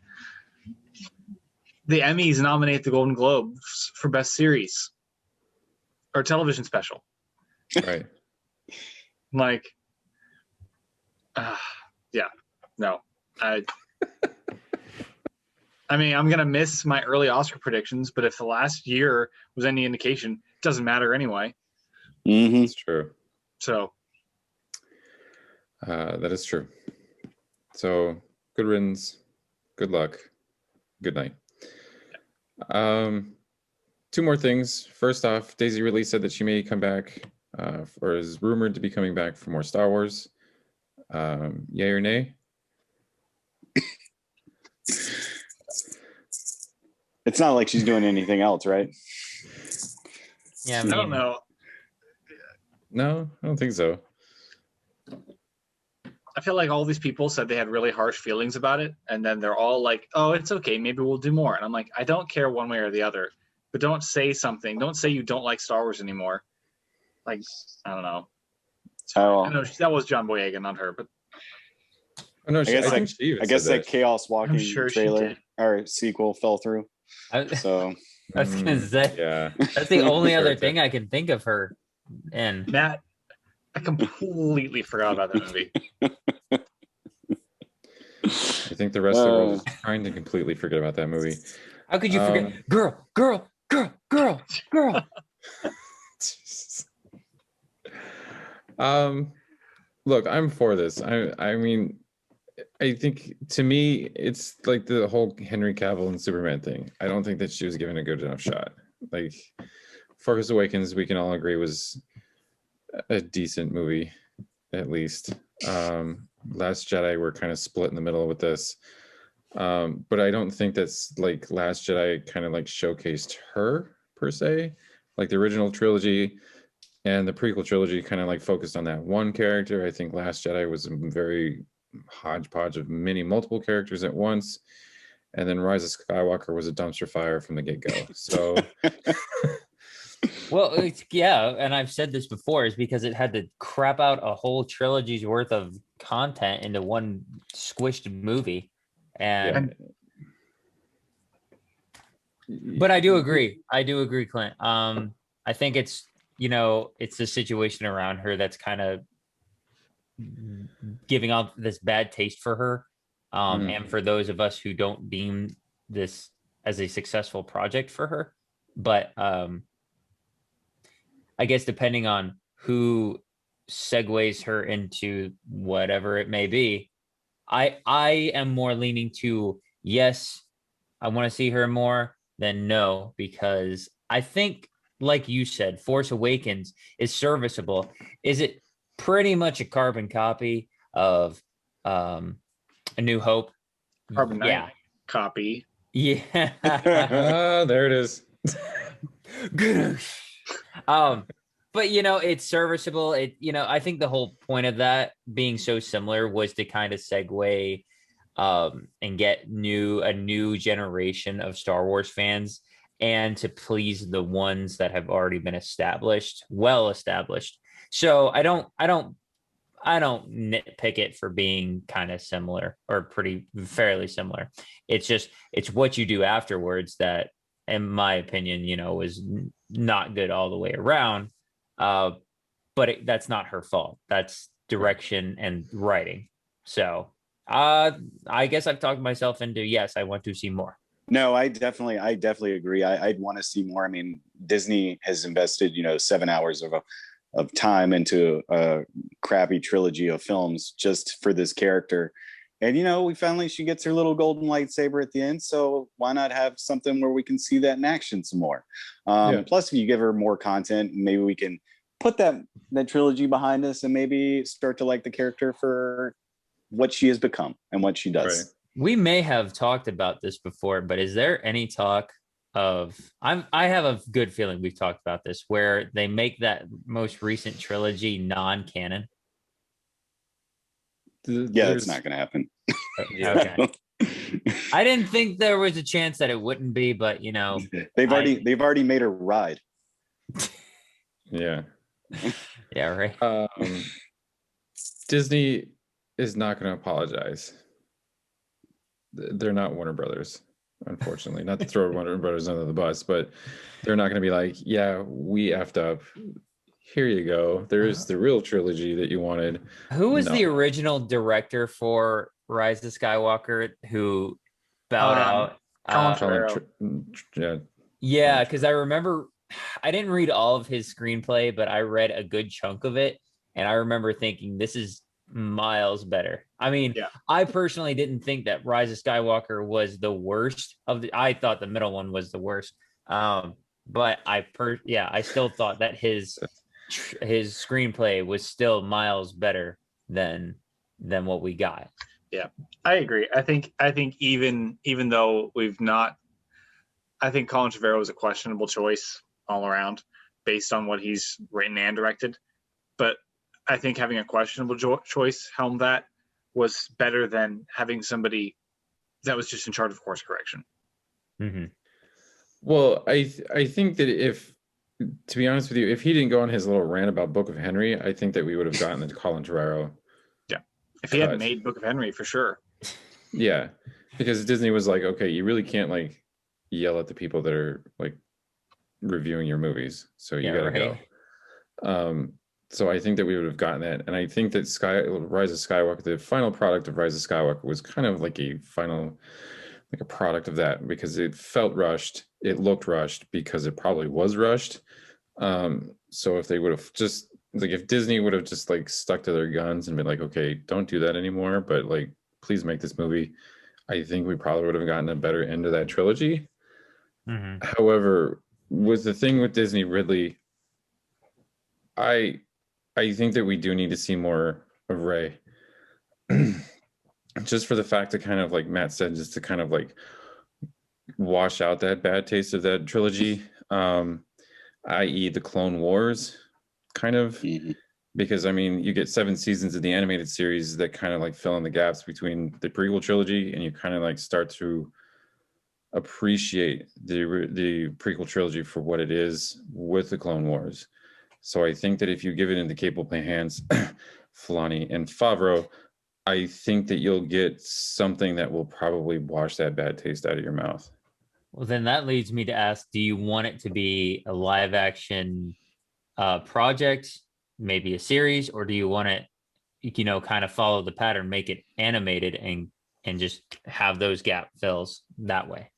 The Emmys nominate the Golden Globes for Best Series or Television Special. Right. No. I mean, I'm gonna miss my early Oscar predictions, but if the last year was any indication, it doesn't matter anyway. Mm-hmm. It's true. So that is true. So good riddance. Good luck. Good night. 2 more things. First off, Daisy Ridley said that she may come back, or is rumored to be coming back for more Star Wars. Yay or nay? It's not like she's doing anything else, right? Yeah, I don't know. No, I don't think so. I feel like all these people said they had really harsh feelings about it, and then they're all like, "Oh, it's okay. Maybe we'll do more." And I'm like, I don't care one way or the other, but don't say something. Don't say you don't like Star Wars anymore. Like, I don't know. I know that was John Boyega, not her, but Oh, no, I guess that Chaos Walking trailer or sequel fell through. So I was gonna say, that's the only other thing I can think of her in. Matt, I completely forgot about that movie. I think the rest of the world is trying to completely forget about that movie. How could you forget? Girl. Look, I'm for this. I mean, I think to me, it's like the whole Henry Cavill and Superman thing. I don't think that she was given a good enough shot. Like, Force Awakens, we can all agree was a decent movie. at least. Last Jedi, we're kind of split in the middle with this. But I don't think that's like Last Jedi kind of like showcased her per se. Like the original trilogy and the prequel trilogy kind of like focused on that one character. I think Last Jedi was a very hodgepodge of multiple characters at once. And then Rise of Skywalker was a dumpster fire from the get-go. So well, yeah, and I've said this before, is because it had to crap out a whole trilogy's worth of content into one squished movie. And but I do agree, Clint. I think it's, you know, it's the situation around her that's kind of giving off this bad taste for her. And for those of us who don't deem this as a successful project for her. But I guess depending on who segues her into whatever it may be, I am more leaning to yes, I want to see her more than no, because I think, like you said, Force Awakens is serviceable. Is it pretty much a carbon copy of A New Hope? Carbon yeah. Copy. Yeah. there it is. But you know, it's serviceable. It, you know, I think the whole point of that being so similar was to kind of segue and get a new generation of Star Wars fans, and to please the ones that have already been well established. So I don't nitpick it for being kind of similar or fairly similar. It's just, it's what you do afterwards that, in my opinion, you know, was not good all the way around. But that's not her fault. That's direction and writing. So I guess I've talked myself into, yes, I want to see more. No, I definitely agree. I'd want to see more. I mean, Disney has invested, 7 hours of time into a crappy trilogy of films just for this character. And, she gets her little golden lightsaber at the end. So why not have something where we can see that in action some more? Plus, if you give her more content, maybe we can put that trilogy behind us and maybe start to like the character for what she has become and what she does. Right. We may have talked about this before, but is there any talk of, I have a good feeling we've talked about this, where they make that most recent trilogy non-canon? Yeah, it's not going to happen. Okay. I didn't think there was a chance that it wouldn't be, but they've already made her ride. Yeah. Yeah, right. Disney is not going to apologize. They're not Warner Brothers, unfortunately. Not to throw Warner Brothers under the bus, but they're not going to be like, yeah, we effed up. Here you go. There's the real trilogy that you wanted. Who was the original director for Rise of Skywalker who bowed out? Yeah, because I remember, I didn't read all of his screenplay, but I read a good chunk of it. And I remember thinking, this is miles better. I mean, I personally didn't think that Rise of Skywalker was the worst I thought the middle one was the worst. But I still thought that his screenplay was still miles better than what we got. Yeah, I agree. I think even though I think Colin Trevorrow was a questionable choice all around based on what he's written and directed. But I think having a questionable choice helm that was better than having somebody that was just in charge of course correction. Mm-hmm. Well, I think that to be honest with you, if he didn't go on his little rant about Book of Henry, I think that we would have gotten the Colin Trevorrow. Yeah, if he hadn't made Book of Henry, for sure. Yeah, because Disney was like, okay, you really can't like yell at the people that are like reviewing your movies, so you gotta go. So I think that we would have gotten that, and I think that Rise of Skywalker, the final product of Rise of Skywalker, was kind of like a product of that, because it felt rushed, it looked rushed because it probably was rushed. So if they would have just if Disney would have just like stuck to their guns and been like, okay, don't do that anymore, but like please make this movie, I think we probably would have gotten a better end of that trilogy. However, with the thing with Disney Ridley, I I think that we do need to see more of Rey. Just for the fact that, kind of like Matt said, just to kind of like wash out that bad taste of that trilogy, i.e. the Clone Wars, kind of. Mhm. Because I mean, you get 7 seasons of the animated series that kind of like fill in the gaps between the prequel trilogy, and you kind of like start to appreciate the prequel trilogy for what it is with the Clone Wars. So I think that if you give it into capable hands, Filoni and Favreau, I think that you'll get something that will probably wash that bad taste out of your mouth. Well, then that leads me to ask, do you want it to be a live action project, maybe a series, or do you want it, kind of follow the pattern, make it animated and just have those gap fills that way?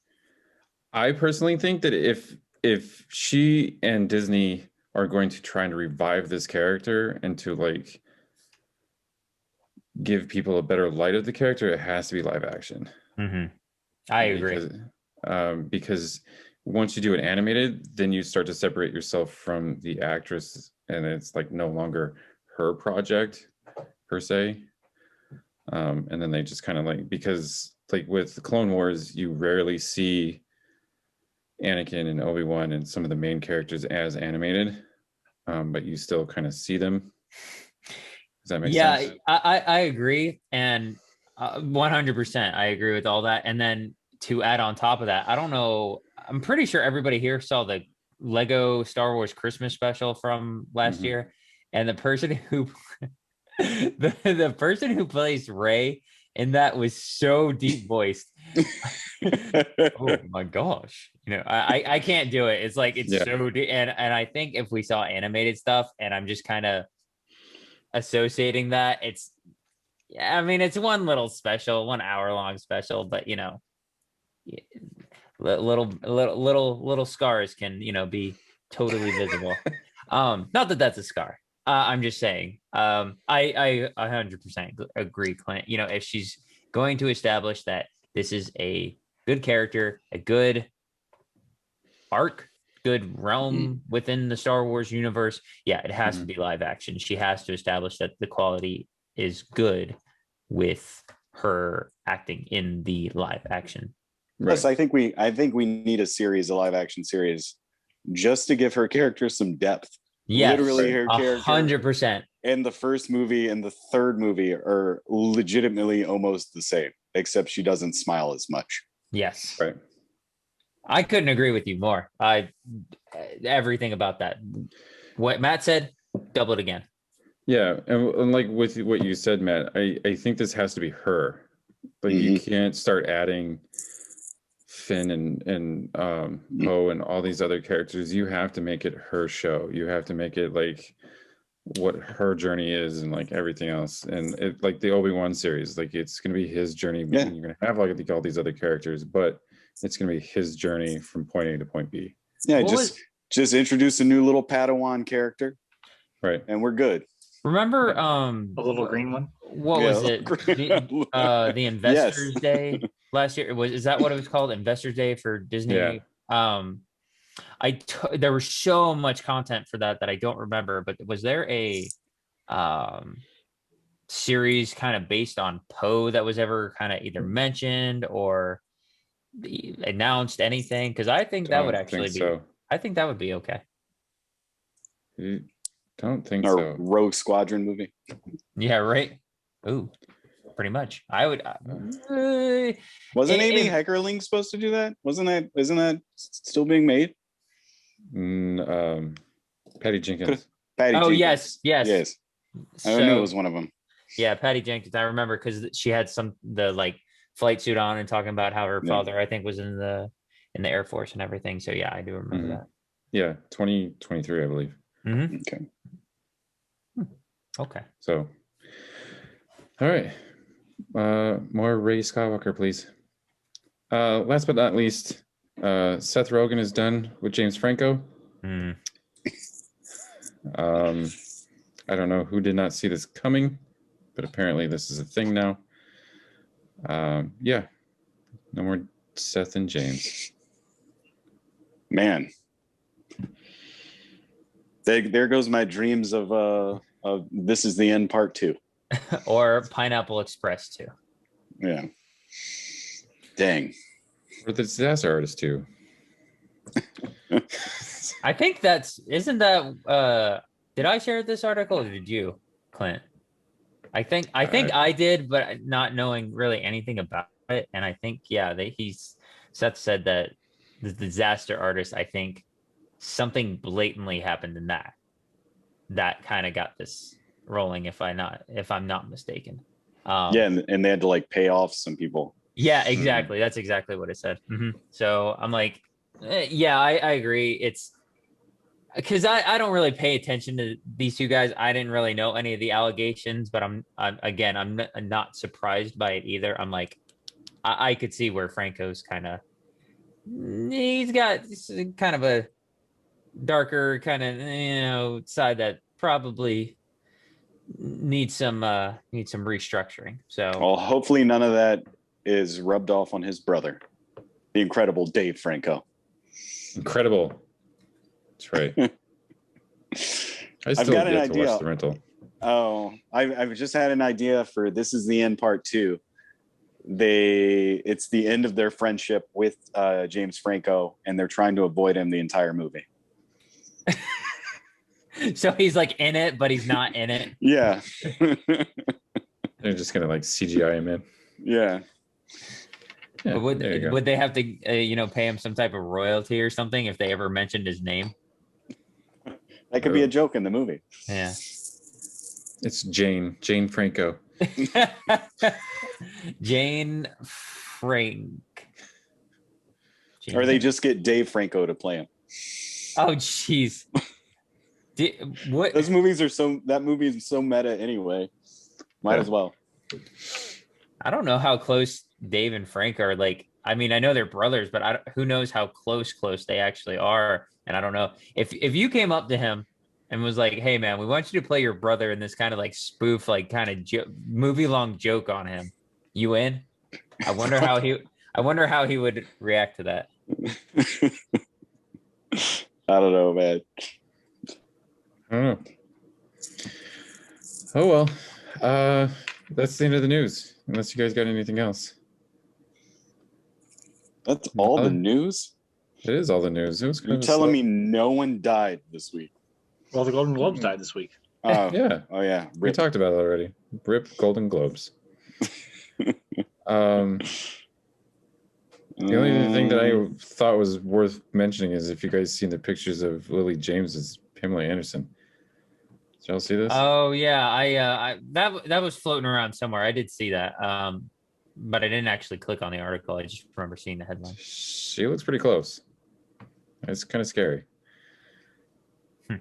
I personally think that if she and Disney are going to try and revive this character and to like give people a better light of the character, it has to be live action. Mm-hmm. I agree. Because once you do it animated, then you start to separate yourself from the actress, and it's like no longer her project per se. And then they just kind of like, because like with the Clone Wars, you rarely see Anakin and Obi-Wan and some of the main characters as animated, but you still kind of see them. Does that make sense? Yeah, I agree, and 100% I agree with all that. And then to add on top of that, I don't know, I'm pretty sure everybody here saw the Lego Star Wars Christmas special from last year, and the person who the person who plays Rey in that was so deep voiced. Oh my gosh, I can't do it. It's like it's so deep, and I think if we saw animated stuff, and I'm just kind of associating that, it's one little special, 1 hour long special, but little scars can be totally visible. Not that that's a scar. I'm just saying. I 100% agree, Clint. If she's going to establish that this is a good character, a good arc, good realm within the Star Wars universe, it has to be live action. She has to establish that the quality is good with her acting in the live action. Right. Yes, I think we need a series, a live action series, just to give her character some depth. Yes, literally her character 100%. And the first movie and the third movie are legitimately almost the same, except she doesn't smile as much. Yes. Right. I couldn't agree with you more. Everything about that. What Matt said, double it again. Yeah, and like with what you said, Matt, I think this has to be her. Like you can't start adding Finn and Poe and all these other characters. You have to make it her show. You have to make it like what her journey is and like everything else. And it, like the Obi-Wan series, like it's gonna be his journey. Yeah. You're gonna have like all these other characters, but it's gonna be his journey from point A to point B. Yeah, just introduce a new little Padawan character, right? And we're good. Remember, a little green one. What was it? The Investors Day last year. Is that what it was called? Investors Day for Disney. Yeah. There was so much content for that I don't remember. But was there a series kind of based on Poe that was ever kind of either mentioned or announced anything? Because I think that would actually be. So. I think that would be okay. Don't think so. Rogue Squadron movie. Yeah, right. Ooh, pretty much. I would. Wasn't Amy Heckerling supposed to do that? Isn't that still being made? Patty Jenkins. Patty Jenkins. Yes. I knew it was one of them. Yeah, Patty Jenkins. I remember because she had the like flight suit on and talking about how her father, I think, was in the Air Force and everything. So yeah, I do remember that. Yeah, 2023, I believe. Okay. Okay. So, all right. More Rey Skywalker, please. Last but not least, Seth Rogen is done with James Franco. I don't know who did not see this coming, but apparently this is a thing now. Yeah. No more Seth and James. Man. There goes my dreams of of This Is the End Part 2. Or Pineapple Express 2. Yeah. Dang. Or the disaster artist too. I think isn't that did I share this article or did you, Clint? I think I did, but not knowing really anything about it. And I think, yeah, Seth said that the disaster artist, I think something blatantly happened in that kind of got this rolling, if I'm not mistaken. Yeah, and they had to like pay off some people. Yeah, exactly. That's exactly what it said. So I'm like, yeah, I agree. It's because I don't really pay attention to these two guys. I didn't really know any of the allegations, but I'm not surprised by it either. I'm like, I could see where Franco's he's got kind of a darker kind of side that probably needs some restructuring. So well, hopefully none of that is rubbed off on his brother, the incredible Dave Franco. Incredible. That's right. I still got an get to idea. watch The Rental. Oh, I've just had an idea for This Is the End Part 2. It's the end of their friendship with James Franco, and they're trying to avoid him the entire movie. So he's like in it, but he's not in it. Yeah. They're just gonna like CGI him in. Yeah. Yeah, would they have to pay him some type of royalty or something if they ever mentioned his name? That could be a joke in the movie. Yeah. It's Jane Franco. Jane Frank. Or they just get Dave Franco to play him. Oh, jeez. What? Those movies that movie is so meta anyway. Might as well. I don't know how close Dave and Frank are. Like, I mean, I know they're brothers, but who knows how close they actually are. And I don't know if you came up to him and was like, "Hey, man, we want you to play your brother in this kind of like spoof, like kind of movie long joke on him. You in?" I wonder how he would react to that. I don't know, man. I don't know. Oh well. That's the end of the news. Unless you guys got anything else. That's all the news? It is all the news. It was You're telling me no one died this week? Well, the Golden Globes died this week. Oh, yeah. Oh, yeah. We talked about it already. RIP Golden Globes. The only thing that I thought was worth mentioning is if you guys seen the pictures of Lily James as Pamela Anderson. Did y'all see this? Oh yeah, I that was floating around somewhere. I did see that, but I didn't actually click on the article. I just remember seeing the headline. She looks pretty close. It's kind of scary. I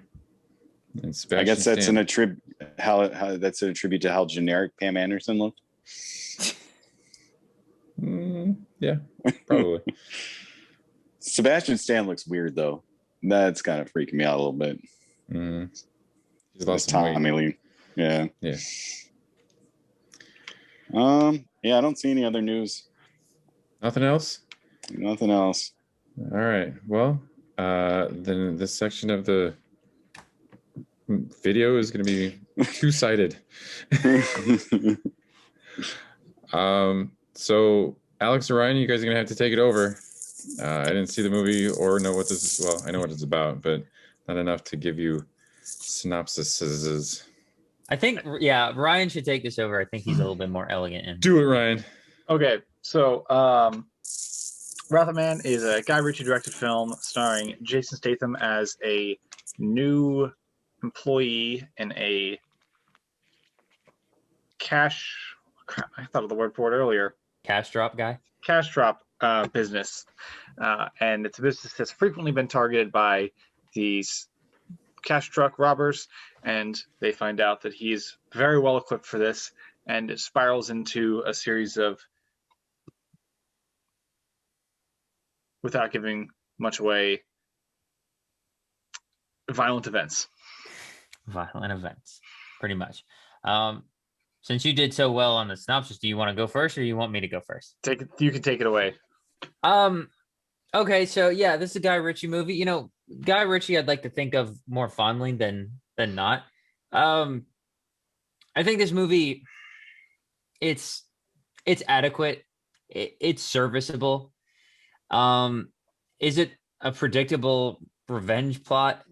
guess that's an attribute. How that's an attribute to how generic Pam Anderson looked. Yeah, probably. Sebastian Stan looks weird though. That's kind of freaking me out a little bit. He's lost some weight. Tommy Lee. Yeah. Yeah. Yeah, I don't see any other news. Nothing else? Nothing else. All right. Well, then this section of the video is going to be two-sided. So Alex or Ryan, you guys are going to have to take it over. I didn't see the movie or know what this is. Well, I know what it's about, but not enough to give you synopsises. I think, yeah, Ryan should take this over. I think he's a little bit more elegant. And do it, Ryan. Okay, so Wrath of Man is a Guy Ritchie directed film starring Jason Statham as a new employee in a I thought of the word for it earlier. Cash drop guy? Cash drop business. And it's a business that's frequently been targeted by these cash truck robbers, and they find out that he's very well equipped for this, and it spirals into a series of, without giving much away, violent events. Violent events, pretty much. Since you did so well on the synopsis, do you want to go first or you want me to go first? You can take it away. Okay, so yeah, this is a Guy Ritchie movie. You know, Guy Ritchie I'd like to think of more fondly than not. I think this movie, it's adequate. It's serviceable. Is it a predictable revenge plot?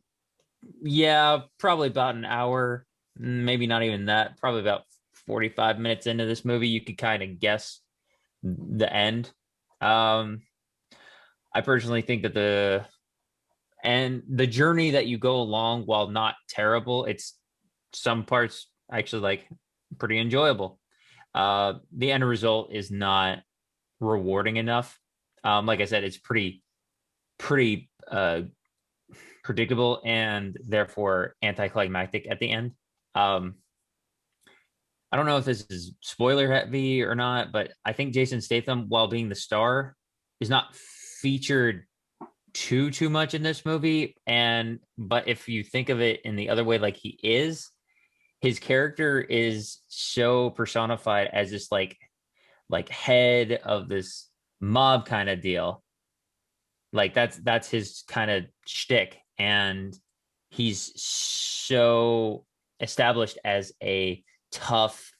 Yeah, probably about an hour, maybe not even that. Probably about 45 minutes into this movie, you could kind of guess the end. I personally think that the journey that you go along, while not terrible, it's some parts actually like pretty enjoyable. The end result is not rewarding enough. Like I said, it's pretty predictable and therefore anticlimactic at the end. I don't know if this is spoiler heavy or not, but I think Jason Statham, while being the star, is not featured too much in this movie. But if you think of it in the other way, like he is, his character is so personified as this like head of this mob kind of deal. Like that's his kind of shtick, and he's so established as a tough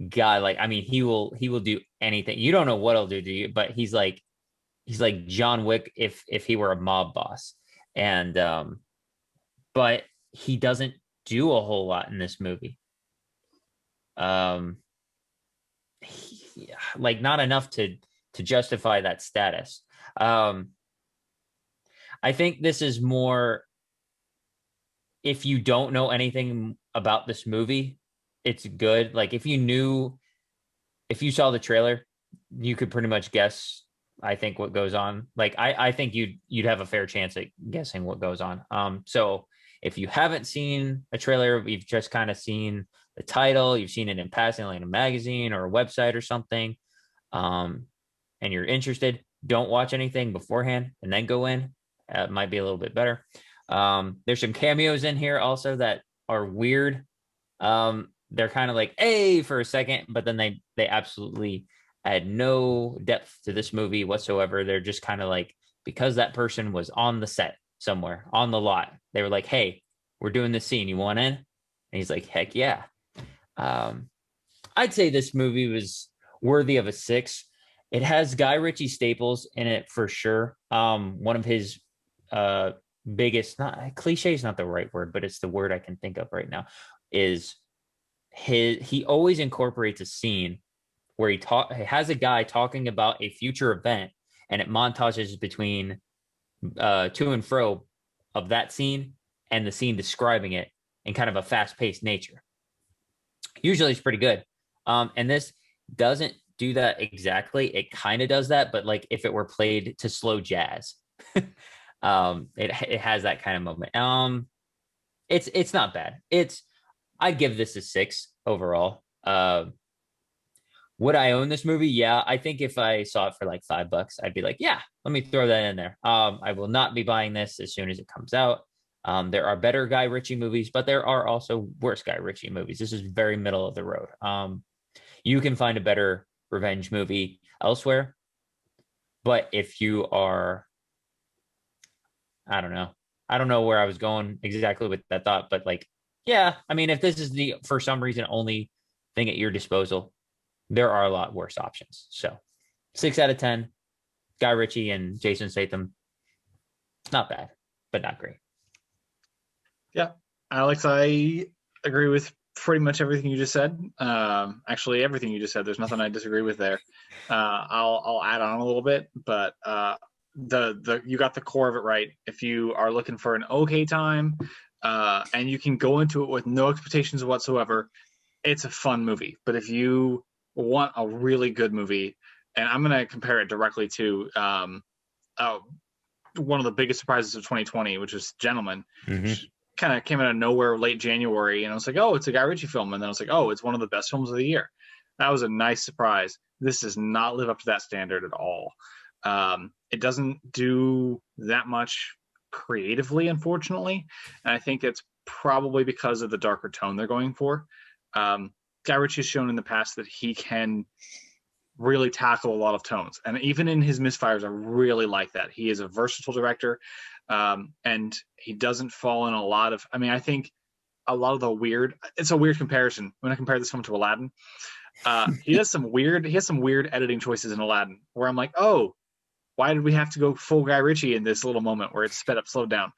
guy. Like, I mean, he will do anything. You don't know what he'll do to you, but he's like John Wick if he were a mob boss. And but he doesn't do a whole lot in this movie. Like not enough to justify that status. I think this is more, if you don't know anything about this movie, it's good. Like if you saw the trailer, you could pretty much guess, I think, what goes on. Like I think you'd have a fair chance at guessing what goes on. So if you haven't seen a trailer, you've just kind of seen the title, you've seen it in passing, like in a magazine or a website or something, and you're interested, don't watch anything beforehand and then go in. It might be a little bit better. There's some cameos in here also that are weird. They're kind of like, hey, for a second, but then they absolutely add no depth to this movie whatsoever. They're just kind of like, because that person was on the set somewhere on the lot, they were like, hey, we're doing this scene, you want in? And he's like, heck yeah. I'd say this movie was worthy of a 6. It has Guy Ritchie staples in it for sure. One of his biggest, not cliche is not the right word, but it's the word I can think of right now, is he always incorporates a scene where he has a guy talking about a future event, and it montages between to and fro of that scene and the scene describing it in kind of a fast-paced nature. Usually it's pretty good. And this doesn't do that exactly. It kind of does that, but like if it were played to slow jazz. It has that kind of moment. It's not bad. I'd give this a 6 overall. Would I own this movie? Yeah, I think if I saw it for like $5, I'd be like, yeah, let me throw that in there. I will not be buying this as soon as it comes out. There are better Guy Ritchie movies, but there are also worse Guy Ritchie movies. This is very middle of the road. You can find a better revenge movie elsewhere, but if you are, I don't know where I was going exactly with that thought, but like, yeah, I mean, if this is the, for some reason, only thing at your disposal, there are a lot worse options. So 6 out of 10, Guy Ritchie and Jason Statham, not bad, but not great. Yeah, Alex, I agree with pretty much everything you just said. Actually, everything you just said. There's nothing I disagree with there. I'll add on a little bit, but you got the core of it right. If you are looking for an okay time, and you can go into it with no expectations whatsoever, it's a fun movie. But if you want a really good movie, and I'm going to compare it directly to one of the biggest surprises of 2020, which is Gentleman. Mm-hmm. Kind of came out of nowhere late January, and I was like, oh, it's a Guy Ritchie film, and then I was like, oh, it's one of the best films of the year. That was a nice surprise. This does not live up to that standard at all. It doesn't do that much creatively, unfortunately, and I think it's probably because of the darker tone they're going for. Guy Ritchie has shown in the past that he can really tackle a lot of tones, and even in his misfires, I really like that. He is a versatile director. And he doesn't fall in a lot of, I mean, I think a lot of the weird. It's a weird comparison when I compare this film to Aladdin. He has some weird editing choices in Aladdin where I'm like, oh, why did we have to go full Guy Ritchie in this little moment where it's sped up, slowed down?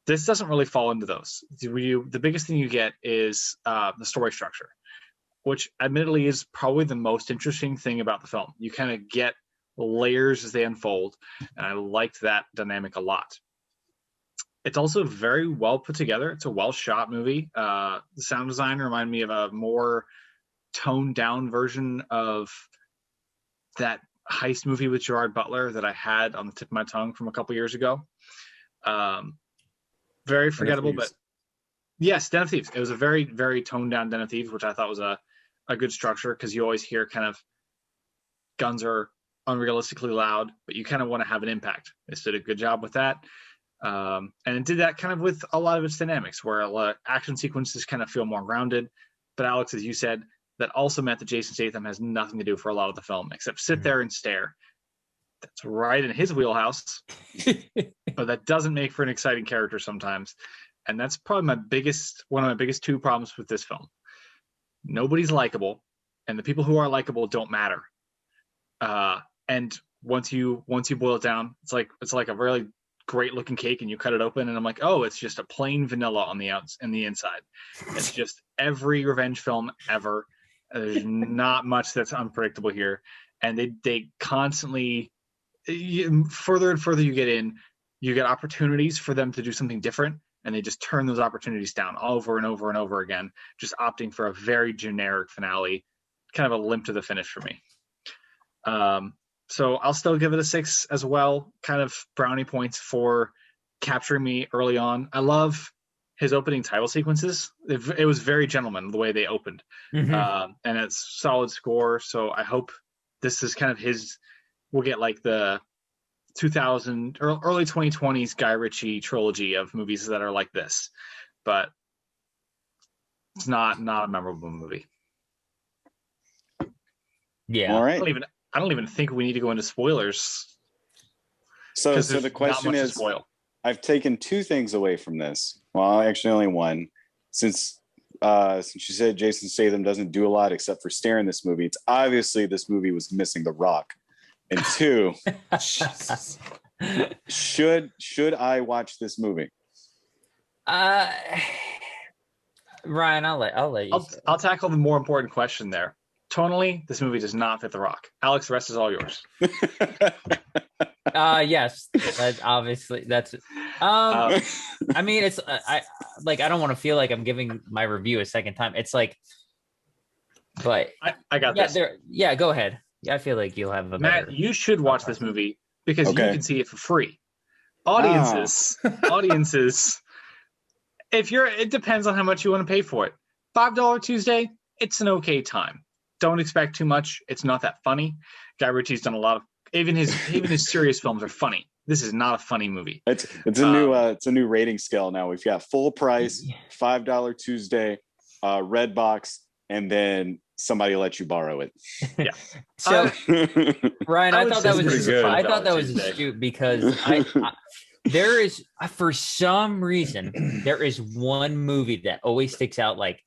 This doesn't really fall into those. The biggest thing you get is the story structure, which admittedly is probably the most interesting thing about the film. You kind of get layers as they unfold, and I liked that dynamic a lot. It's also very well put together. It's a well shot movie. The sound design reminded me of a more toned down version of that heist movie with Gerard Butler that I had on the tip of my tongue from a couple years ago. Very forgettable, but yes, Den of Thieves. It was a very, very toned down Den of Thieves, which I thought was a good structure, because you always hear kind of guns are unrealistically loud, but you kind of want to have an impact. It did a good job with that. And it did that kind of with a lot of its dynamics, where a lot of action sequences kind of feel more grounded. But Alex, as you said, that also meant that Jason Statham has nothing to do for a lot of the film except sit there and stare. That's right in his wheelhouse, but that doesn't make for an exciting character sometimes. And that's probably one of my biggest two problems with this film. Nobody's likable, and the people who are likable don't matter. And once you boil it down, it's like a really great looking cake, and you cut it open, and I'm like, oh, it's just a plain vanilla on the outs and the inside. It's just every revenge film ever. There's not much that's unpredictable here, and they constantly, further and further you get in, you get opportunities for them to do something different, and they just turn those opportunities down over and over and over again, just opting for a very generic finale, kind of a limp to the finish for me. So I'll still give it a 6 as well, kind of brownie points for capturing me early on. I love his opening title sequences. It was very gentleman the way they opened. And it's solid score. So I hope this is kind of we'll get like the 2000 or early 2020s Guy Ritchie trilogy of movies that are like this, but it's not a memorable movie. Yeah. All right. I don't even think we need to go into spoilers. So the question is, I've taken two things away from this. Well, actually only one. Since you said Jason Statham doesn't do a lot except for stare in this movie, it's obviously this movie was missing The Rock. And two, should I watch this movie? Ryan, I'll let you. I'll tackle the more important question there. Tonally, this movie does not fit The Rock. Alex, the rest is all yours. Yes, obviously that's. I mean, it's I don't want to feel like I'm giving my review a second time. It's like, but I got this. Yeah, go ahead. Yeah, I feel like you'll have a Matt. You should watch this movie because you can see it for free. Audiences, it depends on how much you want to pay for it. $5 Tuesday, it's an okay time. Don't expect too much. It's not that funny. Guy Ritchie's done a lot of even his serious films are funny. This is not a funny movie. It's a new rating scale now. We've got full price, $5 Tuesday, Redbox, and then somebody let you borrow it. Yeah. So Ryan, I thought that was astute because there is, for some reason, there is one movie that always sticks out. Like,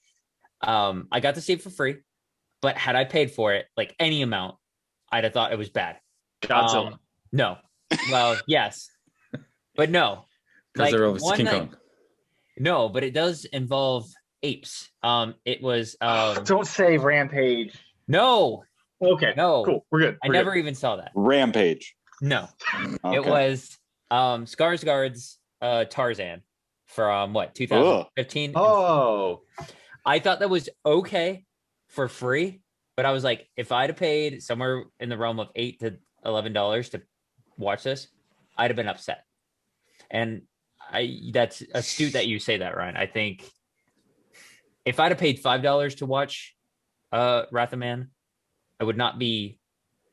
I got to see it for free, but had I paid for it, like any amount, I'd have thought it was bad. Godzilla. No. Well, yes, but no. Because they're over King Kong. No, but it does involve apes. It was. Don't say Rampage. No. Okay. No. Cool. We're good. I never even saw that. Rampage. No. Okay. It was Skarsgård's Tarzan from 2015. Oh. I thought that was okay for free, but I was like, if I'd have paid somewhere in the realm of $8 to $11 to watch this, I'd have been upset. And that's astute that you say that, Ryan. I think if I'd have paid $5 to watch Wrath of Man, I would not be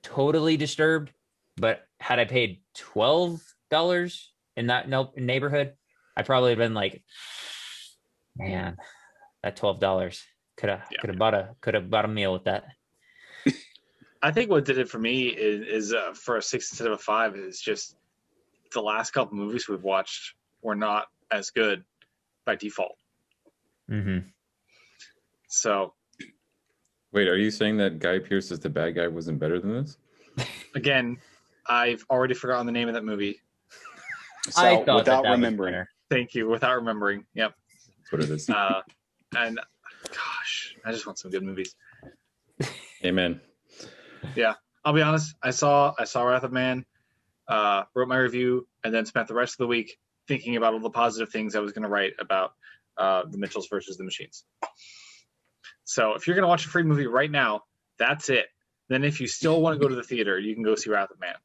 totally disturbed. But had I paid $12 in that neighborhood, I probably have been like, man, that $12 could have bought a meal with that. I think what did it for me is for a 6 instead of a 5 is just the last couple movies we've watched were not as good by default. Mm-hmm. So, wait, are you saying that Guy Pearce as the bad guy wasn't better than this? again, I've already forgotten the name of that movie. So, I thought without that was remembering. better. Thank you. Without remembering. Yep. That's what it is. And gosh, I just want some good movies. Amen. Yeah, I'll be honest. I saw Wrath of Man, wrote my review, and then spent the rest of the week thinking about all the positive things I was going to write about the Mitchells versus the Machines. So if you're going to watch a free movie right now, that's it. Then if you still want to go to the theater, you can go see Wrath of Man.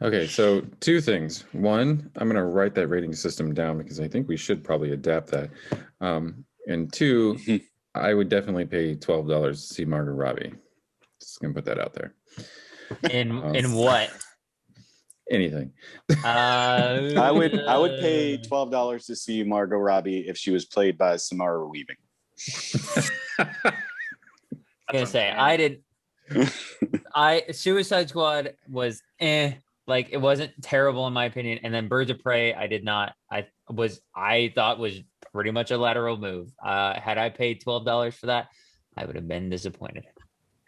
Okay, so two things. One, I'm going to write that rating system down because I think we should probably adapt that. And two, I would definitely pay $12 to see Margot Robbie. Just going to put that out there. In what? Anything. I would pay $12 to see Margot Robbie if she was played by Samara Weaving. I'm gonna say I did. Suicide Squad was like it wasn't terrible in my opinion, and then Birds of Prey I did not. I thought was pretty much a lateral move. Had I paid $12 for that, I would have been disappointed.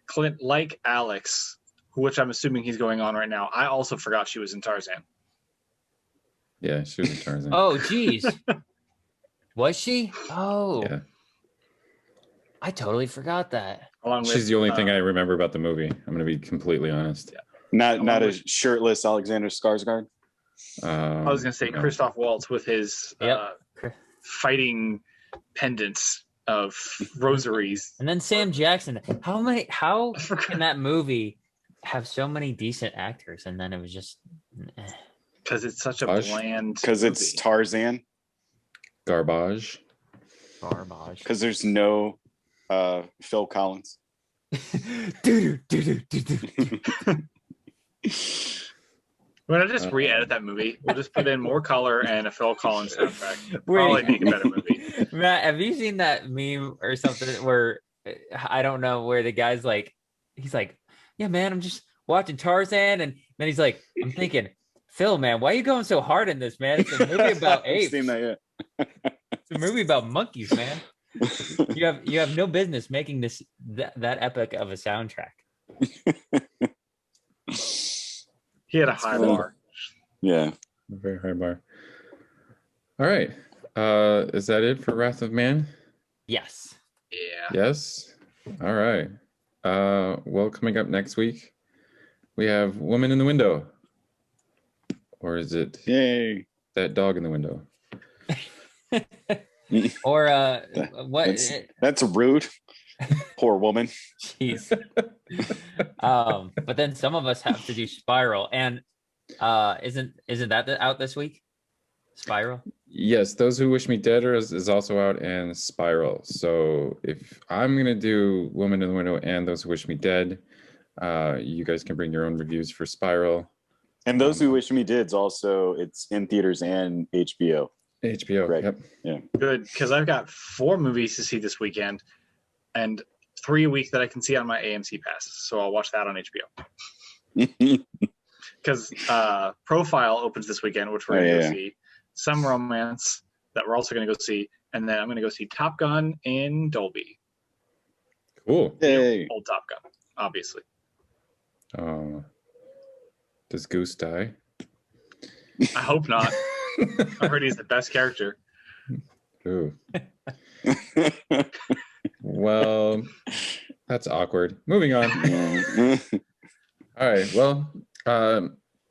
Clint, like Alex, which I'm assuming he's going on right now, I also forgot she was in Tarzan. Yeah, she was in Tarzan. Oh, geez. Was she? Oh. Yeah. I totally forgot that. She's the only thing I remember about the movie. I'm going to be completely honest. Yeah. Not a shirtless Alexander Skarsgård. I was going to say no. Christoph Waltz with his fighting pendants of rosaries. And then Sam Jackson. How can that movie have so many decent actors? And then it was just because it's such a bland. Because it's Tarzan. Garbage. Because there's no Phil Collins. We're gonna just re-edit that movie. We'll just put in more color and a Phil Collins soundtrack. Probably make a better movie. Matt, have you seen that meme or something where I don't know where the guy's like, he's like, yeah, man, I'm just watching Tarzan, and then he's like, I'm thinking, Phil, man, why are you going so hard in this, man? It's a movie about apes. Seen that yet. It's a movie about monkeys, man. You have no business making that epic of a soundtrack. He had a high bar. Yeah. A very high bar. All right. Is that it for Wrath of Man? Yes. Yeah. Yes. All right. Well, coming up next week, we have Woman in the Window. Or is it that dog in the window? Or what? That's rude. Poor woman. Jeez. But then some of us have to do Spiral, and isn't that out this week? Spiral. Yes, Those Who Wish Me Dead is also out, and Spiral. So if I'm gonna do Woman in the Window and Those Who Wish Me Dead, you guys can bring your own reviews for Spiral. And Those Who Wish Me Dead's also it's in theaters and HBO. HBO, right. Yep. Yeah. Good, because I've got 4 movies to see this weekend, and 3 a week that I can see on my AMC pass. So I'll watch that on HBO. Because Profile opens this weekend, which we're going to go see. Some Romance that we're also going to go see, and then I'm going to go see Top Gun in Dolby. Cool. Hey. Old Top Gun, obviously. Does Goose die? I hope not. I heard he's the best character. Ooh. Well, that's awkward. Moving on. All right. Well,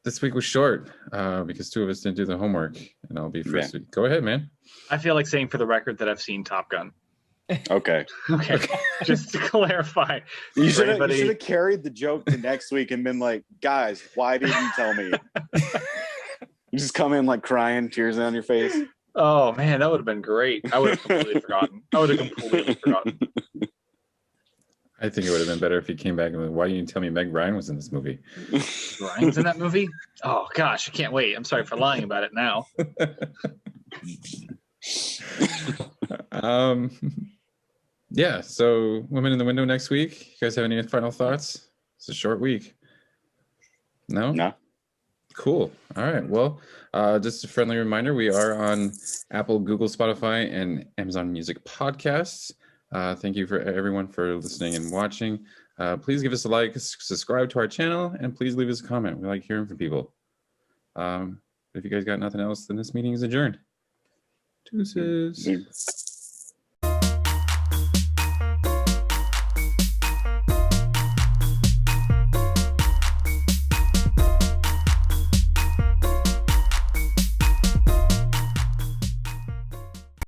this week was short because 2 of us didn't do the homework, and I'll be first. Go ahead, man. I feel like saying for the record that I've seen Top Gun. Okay. Just to clarify. You should have carried the joke to next week and been like, guys, why didn't you tell me? You just come in like crying, tears on your face. Oh man, that would have been great. I would have completely forgotten. I think it would have been better if he came back and went, why didn't you tell me Meg Ryan was in this movie? Ryan's in that movie? Oh gosh, I can't wait. I'm sorry for lying about it now. Yeah, so Women in the Window next week. You guys have any final thoughts? It's a short week. No? No. Cool. All right. Well, just a friendly reminder, we are on Apple, Google, Spotify, and Amazon Music podcasts. Thank you for everyone for listening and watching. Please give us a like, subscribe to our channel, and please leave us a comment. We like hearing from people. If you guys got nothing else, then this meeting is adjourned. Deuces.